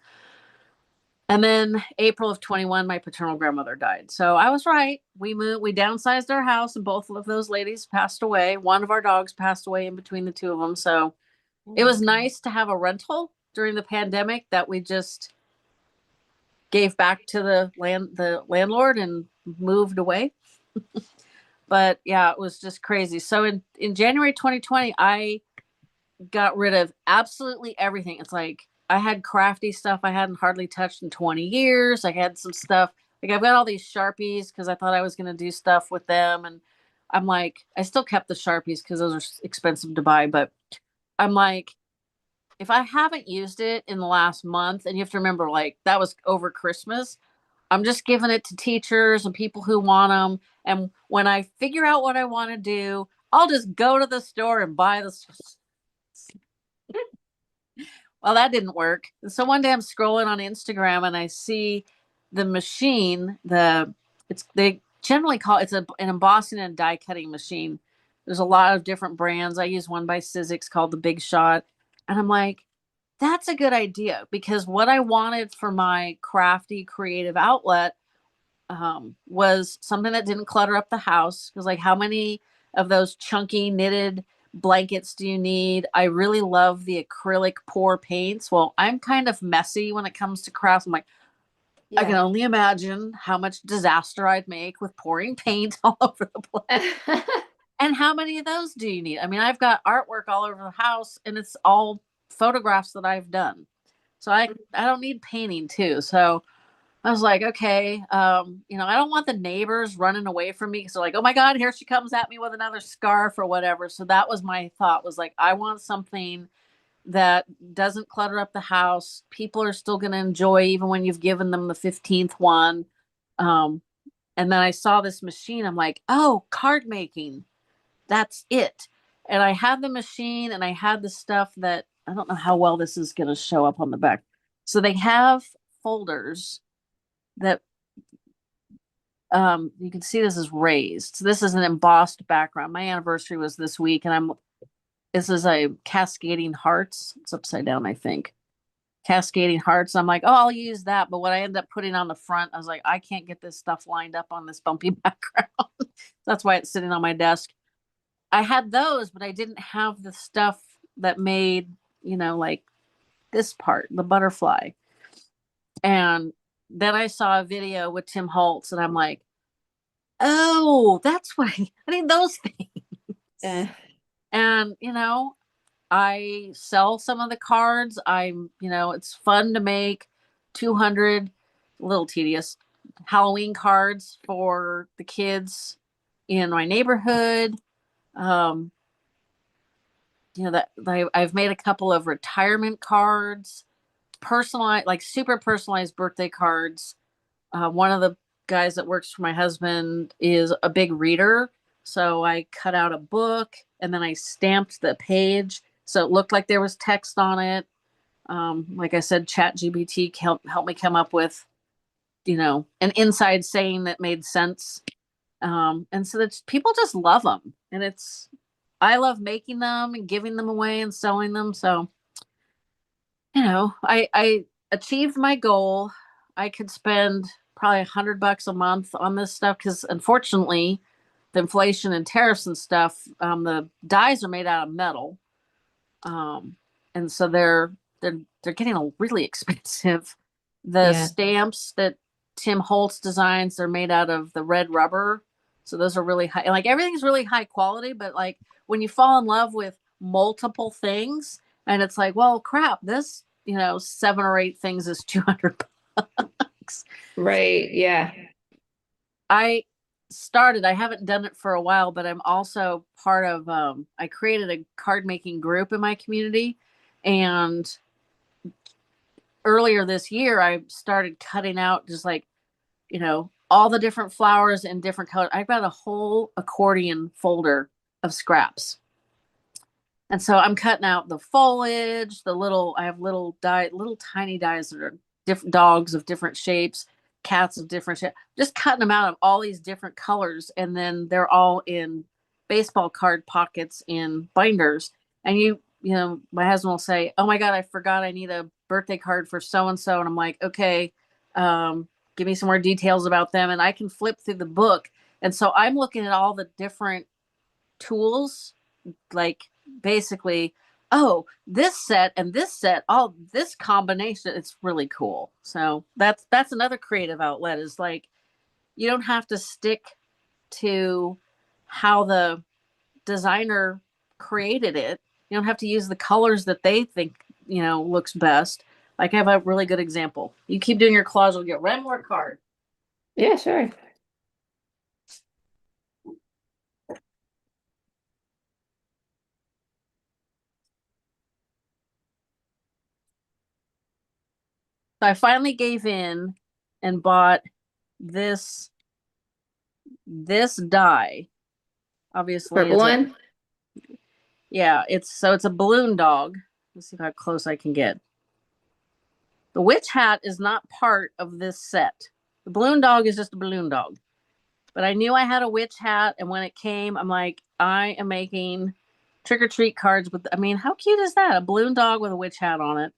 And then April of 21, my paternal grandmother died. So I was right. We downsized our house, and both of those ladies passed away. One of our dogs passed away in between the two of them. So it Oh, was nice to have a rental during the pandemic that we just gave back to the landlord and moved away. But yeah, it was just crazy. So in January 2020, I got rid of absolutely everything. It's like I had crafty stuff I hadn't hardly touched in 20 years. I had some stuff like I've got all these Sharpies because I thought I was going to do stuff with them. And I'm like, I still kept the Sharpies because those are expensive to buy. But I'm like, if I haven't used it in the last month, and you have to remember, like, that was over Christmas, I'm just giving it to teachers and people who want them. And when I figure out what I want to do, I'll just go to the store and buy the. Well, that didn't work. So one day I'm scrolling on Instagram and I see the machine. They generally call an embossing and die cutting machine. There's a lot of different brands. I use one by Sizzix called the Big Shot, and I'm like, that's a good idea because what I wanted for my crafty creative outlet was something that didn't clutter up the house. Because, like, how many of those chunky knitted blankets do you need? I really love the acrylic pour paints. Well, I'm kind of messy when it comes to crafts. I'm like, I can yeah. only imagine how much disaster I'd make with pouring paint all over the place. And how many of those do you need? I mean, I've got artwork all over the house and it's all photographs that I've done. So I don't need painting too. So I was like, okay, I don't want the neighbors running away from me because they're like, oh my God, here she comes at me with another scarf or whatever. So that was my thought, was like, I want something that doesn't clutter up the house. People are still going to enjoy even when you've given them the 15th one. Um, and then I saw this machine. I'm like, oh, card making. That's it. And I had the machine and I had the stuff that I don't know how well this is going to show up on the back. So they have folders that you can see this is raised. So this is an embossed background. My anniversary was this week, and this is a cascading hearts. It's upside down, I think. Cascading hearts. I'm like, oh, I'll use that. But what I ended up putting on the front, I was like, I can't get this stuff lined up on this bumpy background. That's why it's sitting on my desk. I had those, but I didn't have the stuff that made, like this part, the butterfly. And then I saw a video with Tim Holtz, and I'm like, oh, that's what I need those things. Eh, And, I sell some of the cards. It's fun to make 200, a little tedious, Halloween cards for the kids in my neighborhood. Um, that I've made a couple of retirement cards, personalized, like super personalized birthday cards. One of the guys that works for my husband is a big reader. So I cut out a book and then I stamped the page so it looked like there was text on it. Like I said, ChatGPT helped me come up with, an inside saying that made sense. And so that people just love them. And I love making them and giving them away and selling them. So, I achieved my goal. I could spend probably $100 a month on this stuff because unfortunately, the inflation and tariffs and stuff, the dies are made out of metal, and so they're getting really expensive. The yeah. stamps that Tim Holtz designs, they're made out of the red rubber, so those are really high. Like everything's really high quality, but like when you fall in love with multiple things, and it's like, well, crap, this 7 or 8 things is $200. Right. Yeah. I I haven't done it for a while, but I'm also part of, I created a card making group in my community. And earlier this year, I started cutting out just like, all the different flowers in different colors. I've got a whole accordion folder of scraps. And so I'm cutting out the foliage, I have little tiny dies that are different dogs of different shapes, cats of different shapes, just cutting them out of all these different colors. And then they're all in baseball card pockets in binders. And my husband will say, oh my God, I forgot I need a birthday card for so-and-so. And I'm like, okay, give me some more details about them. And I can flip through the book. And so I'm looking at all the different tools, like basically oh, this set and this set, all this combination, it's really cool. So that's another creative outlet, is like you don't have to stick to how the designer created it. You don't have to use the colors that they think, looks best. Like I have a really good example. You keep doing your collage, you'll get one more card. Yeah, sure. So I finally gave in and bought this die. Obviously, Purple one? it's a balloon dog. Let's see how close I can get. The witch hat is not part of this set. The balloon dog is just a balloon dog. But I knew I had a witch hat, and when it came, I'm like, I am making trick or treat cards with. I mean, how cute is that? A balloon dog with a witch hat on it.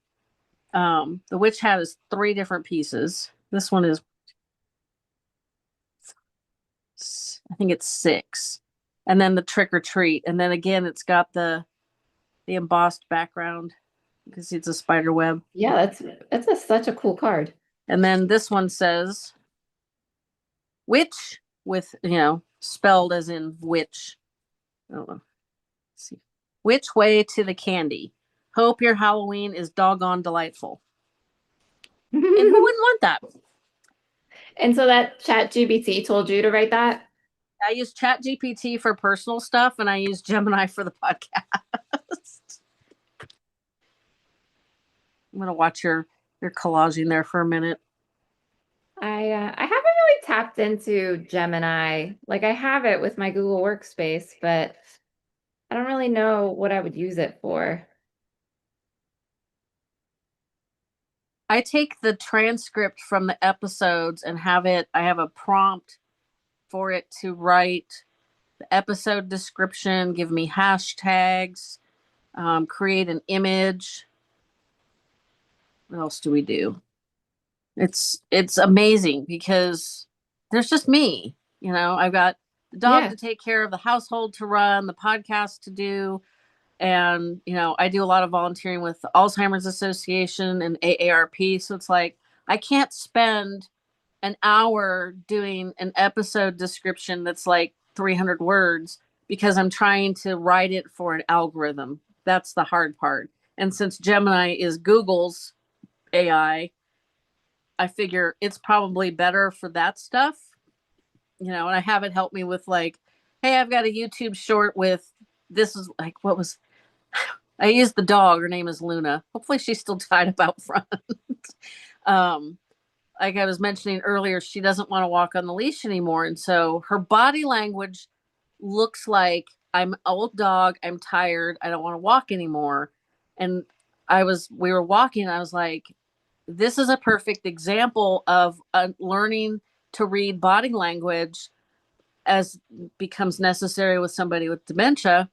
The witch hat is 3 different pieces. This one is, I think it's 6, and then the trick or treat, and then again, it's got the embossed background. You can see it's a spider web. Yeah, such a cool card. And then this one says witch with, spelled as in witch. I don't know. Let's see. Which way to the candy? Hope your Halloween is doggone delightful. And who wouldn't want that? And so that ChatGPT told you to write that? I use ChatGPT for personal stuff, and I use Gemini for the podcast. I'm gonna watch your collaging there for a minute. I haven't really tapped into Gemini. Like I have it with my Google Workspace, but I don't really know what I would use it for. I take the transcript from the episodes and I have a prompt for it to write the episode description, give me hashtags, create an image. What else do we do? It's amazing because there's just me. I've got the dog to take care of, the household to run, the podcast to do. And, I do a lot of volunteering with the Alzheimer's Association and AARP. So it's like, I can't spend an hour doing an episode description that's like 300 words because I'm trying to write it for an algorithm. That's the hard part. And since Gemini is Google's AI, I figure it's probably better for that stuff. And I have it help me with like, hey, I've got a YouTube short with, this is like, what was, I used the dog. Her name is Luna. Hopefully she's still tied up out front. Like I was mentioning earlier, she doesn't want to walk on the leash anymore. And so her body language looks like, I'm an old dog. I'm tired. I don't want to walk anymore. And we were walking and I was like, this is a perfect example of learning to read body language as becomes necessary with somebody with dementia.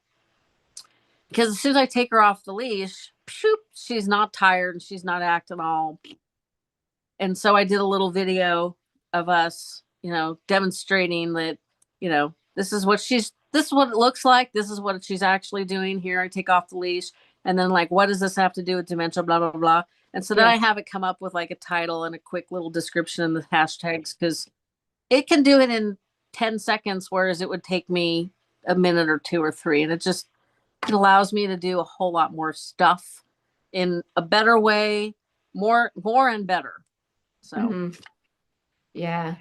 Because as soon as I take her off the leash, she's not tired and she's not acting all. And so I did a little video of us, demonstrating that, this is what it looks like. This is what she's actually doing here. I take off the leash. And then like, what does this have to do with dementia? Blah, blah, blah. And so then I have it come up with like a title and a quick little description and the hashtags, because it can do it in 10 seconds, whereas it would take me a minute or 2 or 3. And it allows me to do a whole lot more stuff in a better way, more and better. So, yeah,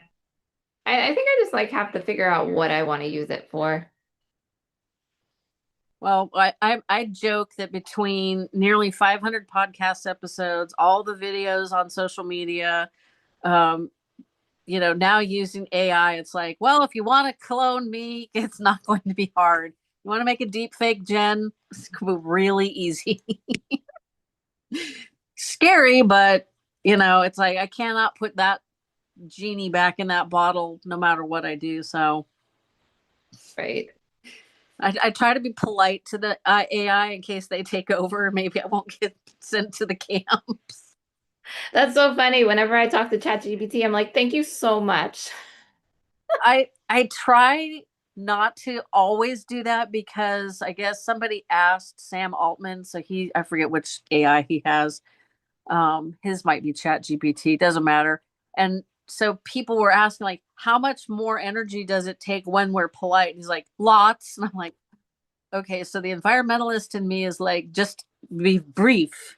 I think I just like have to figure out what I want to use it for. Well, I joke that between nearly 500 podcast episodes, all the videos on social media, now using AI, it's like, well, if you want to clone me, it's not going to be hard. You want to make a deep fake Jen? It's really easy. Scary, but it's like I cannot put that genie back in that bottle no matter what I do. So, right. I try to be polite to the AI in case they take over. Maybe I won't get sent to the camps. That's so funny. Whenever I talk to ChatGPT, I'm like, thank you so much. I try not to always do that because I guess somebody asked Sam Altman, so I forget which AI he has. His might be Chat GPT, doesn't matter. And so people were asking, like, how much more energy does it take when we're polite? And he's like, lots. And I'm like, okay, so the environmentalist in me is like, just be brief,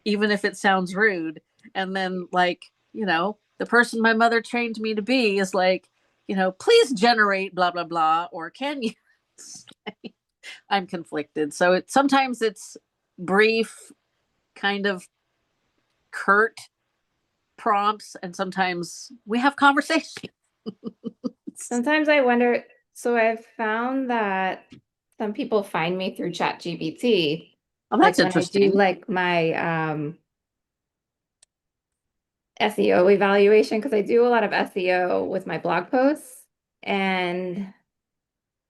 even if it sounds rude. And then, like, the person my mother trained me to be is like, please generate blah, blah, blah, or can you? I'm conflicted. So sometimes it's brief, kind of curt prompts, and sometimes we have conversation. Sometimes I wonder, so I've found that some people find me through ChatGPT. Oh, Like that's when I do interesting. like my SEO evaluation, because I do a lot of SEO with my blog posts, and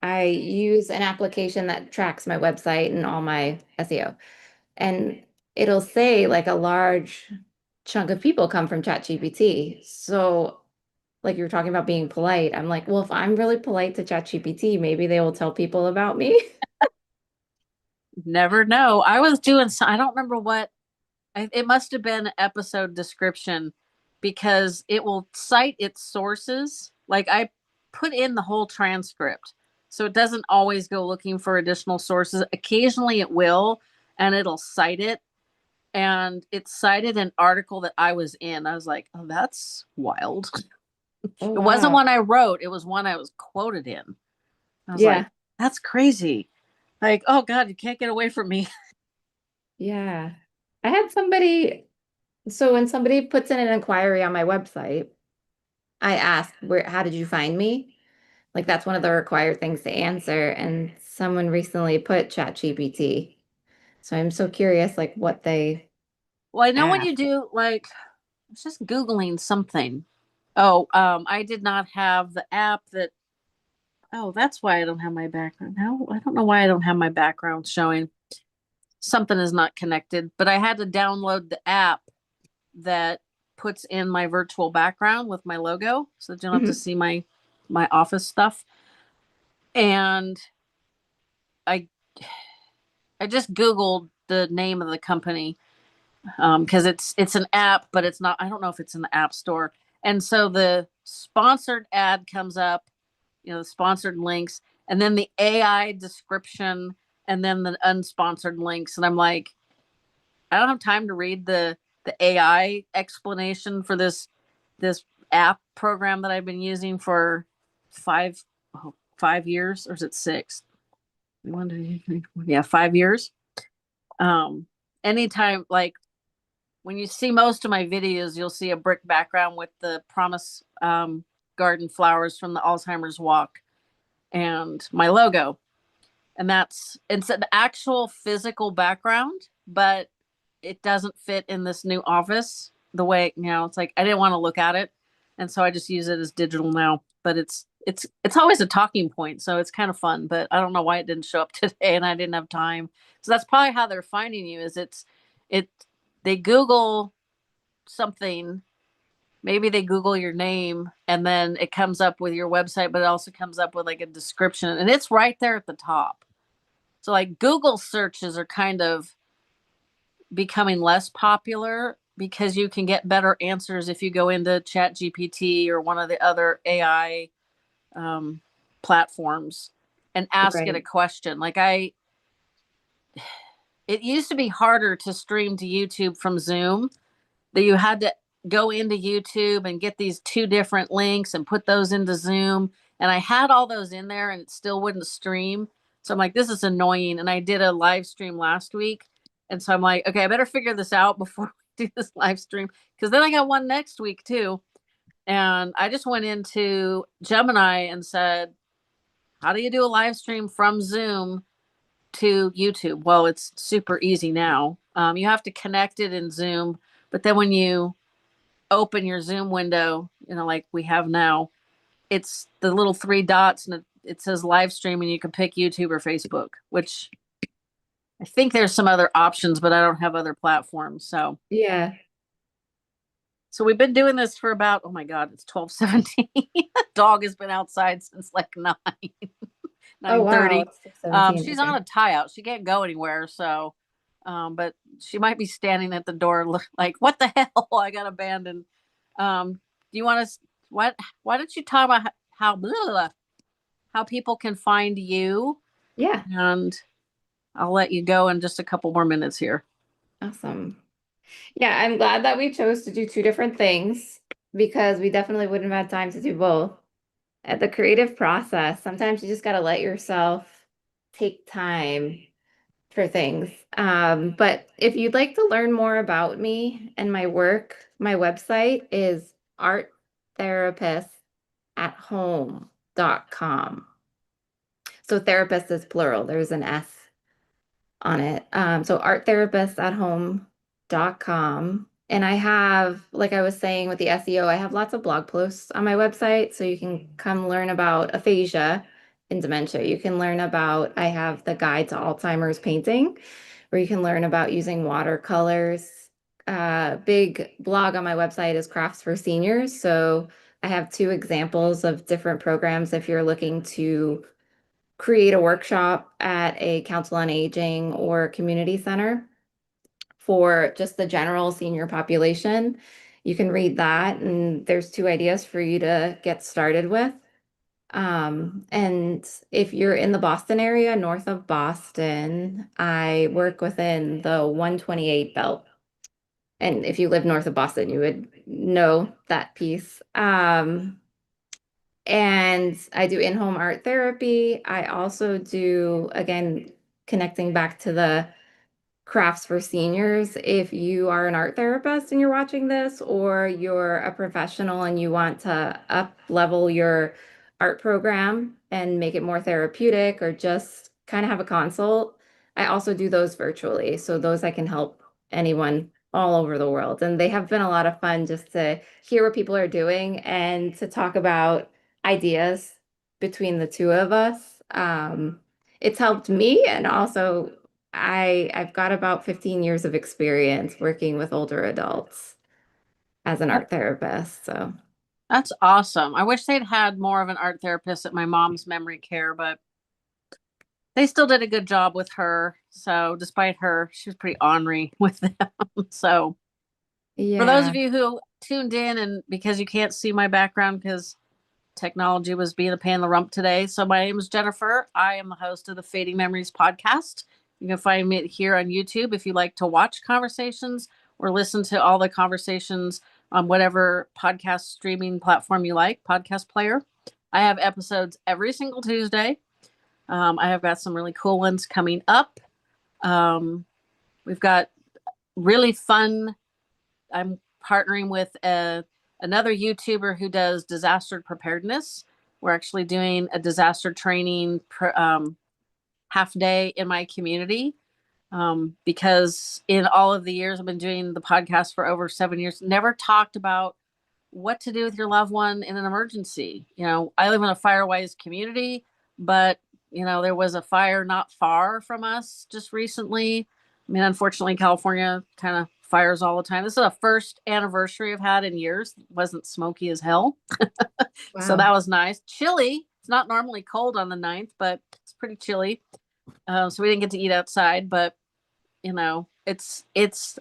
I use an application that tracks my website and all my SEO. And it'll say like a large chunk of people come from ChatGPT. So like you're talking about being polite. I'm like, well, if I'm really polite to ChatGPT, maybe they will tell people about me. Never know. I was doing I don't remember what it must have been episode description, because it will cite its sources. Like, I put in the whole transcript, so it doesn't always go looking for additional sources. Occasionally it will, and it'll cite it. And it cited an article that I was in. I was like, oh, that's wild. Oh, It wasn't wow. one I wrote, it was one I was quoted in. I was like, Yeah. that's crazy. Like, oh God, you can't get away from me. Yeah. I had somebody, so when somebody puts in an inquiry on my website, I ask, how did you find me? Like that's one of the required things to answer. And someone recently put ChatGPT. So I'm so curious, like what they Well, I know when ask. you do, like, I was just Googling something. Oh, I did not have the app that, oh, that's why I don't have my background. No, I don't know why I don't have my background showing. Something is not connected, but I had to download the app that puts in my virtual background with my logo so that you don't have to Mhm. see my office stuff. And I I just Googled the name of the company, because it's an app, but it's not. I don't know if it's in the App Store. And so the sponsored ad comes up, the sponsored links, and then the AI description, and then the unsponsored links. And I'm like, I don't have time to read the AI explanation for this app program that I've been using for 5 years, or is it 6? Yeah, 5 years. Um, Anytime, like, when you see most of my videos, you'll see a brick background with the promise garden flowers from the Alzheimer's walk and my logo. And it's an actual physical background, but it doesn't fit in this new office the way, it's like I didn't want to look at it. And so I just use it as digital now. But it's always a talking point, so it's kind of fun. But I don't know why it didn't show up today and I didn't have time. So that's probably how they're finding you, is it they Google something, maybe they Google your name, and then it comes up with your website, but it also comes up with like a description, and it's right there at the top. So like Google searches are kind of becoming less popular because you can get better answers if you go into Chat GPT or one of the other AI um, platforms and ask it a Right. question. It used to be harder to stream to YouTube from Zoom, that you had to go into YouTube and get these two different links and put those into Zoom. And I had all those in there and it still wouldn't stream. So I'm like, this is annoying. And I did a live stream last week. And so I'm like, okay, I better figure this out before we do this live stream. Because then I got one next week too. And I just went into Gemini and said, how do you do a live stream from Zoom to YouTube? Well, it's super easy now. You have to connect it in Zoom, but then when you open your Zoom window, like we have now, it's the little three dots, and it says live stream, and you can pick YouTube or Facebook, which I think there's some other options, but I don't have other platforms. Yeah. So we've been doing this for about, oh my God, it's 12:17. Dog has been outside since like 9. Oh, wow. 9:30. It's 6:17. She's on Okay. a tie out. She can't go anywhere. So, but she might be standing at the door like, what the hell? I got abandoned. Do you want to, why don't you talk about how people can find you? Yeah. And I'll let you go in just a couple more minutes here. Awesome. Yeah, I'm glad that we chose to do two different things because we definitely wouldn't have had time to do both. At the creative process, sometimes you just got to let yourself take time for things. But if you'd like to learn more about me and my work, my website is arttherapist@home.com. So therapist is plural. There's an S on it. So arttherapist@home.com. And I have, like I was saying with the SEO, I have lots of blog posts on my website. So you can come learn about aphasia in dementia. You can learn about, I have the guide to Alzheimer's painting, where you can learn about using watercolors. Big blog on my website is crafts for seniors. So I have two examples of different programs if you're looking to create a workshop at a council on aging or community center for just the general senior population. You can read that, and there's two ideas for you to get started with. And if you're in the Boston area, north of Boston, I work within the 128 belt. And if you live north of Boston, you would know that piece. And I do in-home art therapy. I also do, again, connecting back to the crafts for seniors. If you are an art therapist and you're watching this, or you're a professional and you want to up level your art program and make it more therapeutic, or just kind of have a consult, I also do those virtually. So those I can help anyone all over the world. And they have been a lot of fun just to hear what people are doing and to talk about ideas between the two of us. It's helped me, and also I've got about 15 years of experience working with older adults as an art therapist. So That's awesome. I wish they'd had more of an art therapist at my mom's memory care, but they still did a good job with her. So despite her, she was pretty ornery with them. So for those of yeah. you who tuned in, and because you can't see my background because technology was being a pain in the rump today. So my name is Jennifer. I am the host of the Fading Memories podcast. You can find me here on YouTube if you like to watch conversations or listen to all the conversations on whatever podcast streaming platform you like, podcast player. I have episodes every single Tuesday. I have got some really cool ones coming up. We've got really fun. I'm partnering with another YouTuber who does disaster preparedness. We're actually doing a disaster training half day in my community, because in all of the years I've been doing the podcast for over 7 years, never talked about what to do with your loved one in an emergency. I live in a fire-wise community, but there was a fire not far from us just recently. I mean, unfortunately, California kind of fires all the time. This is the first anniversary I've had in years. It wasn't smoky as hell. So Wow. that was nice. Chilly. It's not normally cold on the 9th, but it's pretty chilly. So we didn't get to eat outside, but it's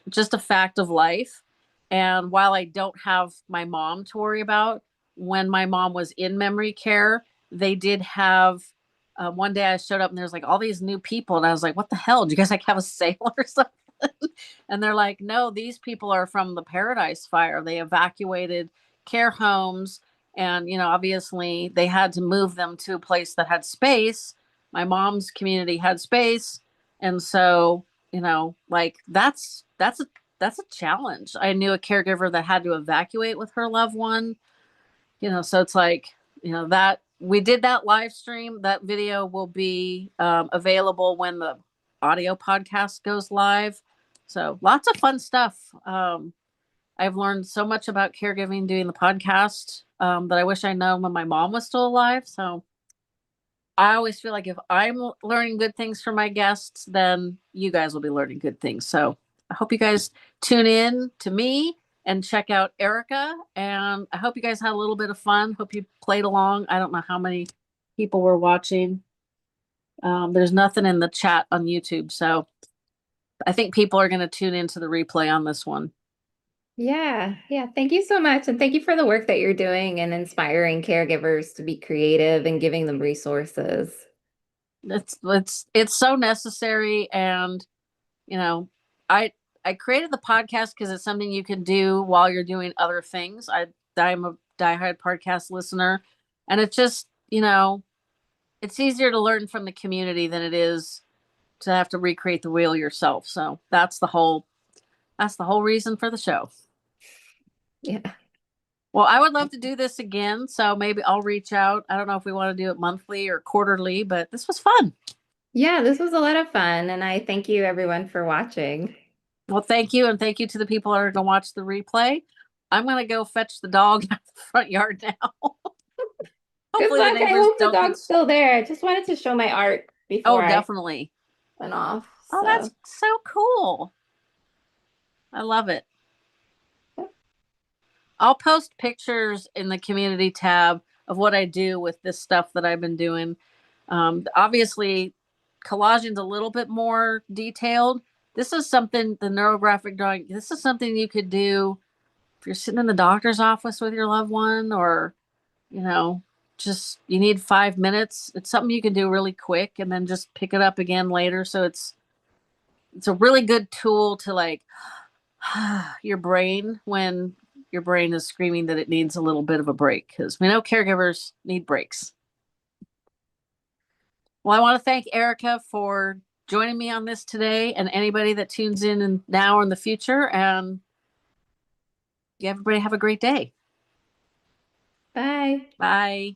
just a fact of life. And while I don't have my mom to worry about, when my mom was in memory care, they did have one day I showed up and there's like all these new people, and I was like, what the hell, do you guys like have a sale or something? And they're like, no, these people are from the Paradise Fire. They evacuated care homes, and obviously they had to move them to a place that had space. My mom's community had space, and so like that's a challenge. I knew a caregiver that had to evacuate with her loved one. So it's like, that we did that live stream. That video will be available when the audio podcast goes live. So lots of fun stuff. I've learned so much about caregiving doing the podcast, that I wish I known when my mom was still alive. So I always feel like if I'm learning good things from my guests, then you guys will be learning good things. So I hope you guys tune in to me and check out Erica. And I hope you guys had a little bit of fun. Hope you played along. I don't know how many people were watching. There's nothing in the chat on YouTube, so I think people are going to tune into the replay on this one. Yeah, yeah. Thank you so much. And thank you for the work that you're doing and inspiring caregivers to be creative and giving them resources. It's so necessary, and you know, I I created the podcast because it's something you can do while you're doing other things. I'm a diehard podcast listener, and it's just, it's easier to learn from the community than it is to have to recreate the wheel yourself. So that's the whole reason for the show. Yeah. Well, I would love to do this again, so maybe I'll reach out. I don't know if we want to do it monthly or quarterly, but this was fun. Yeah, this was a lot of fun. And I thank you everyone for watching. Well, thank you, and thank you to the people that are going to watch the replay. I'm going to go fetch the dog out the front yard now. Good Hopefully the luck. I neighbors hope the don't dog's still there. I just wanted to show my art Oh, before I definitely. went off. Oh, that's so cool. I love it. I'll post pictures in the community tab of what I do with this stuff that I've been doing. Obviously, collaging's a little bit more detailed. This is something, the neurographic drawing, this is something you could do if you're sitting in the doctor's office with your loved one, or, just you need 5 minutes. It's something you can do really quick and then just pick it up again later. So it's a really good tool to like your brain when your brain is screaming that it needs a little bit of a break, because we know caregivers need breaks. Well, I want to thank Erica for joining me on this today, and anybody that tunes in now or in the future. And everybody have a great day. Bye. Bye.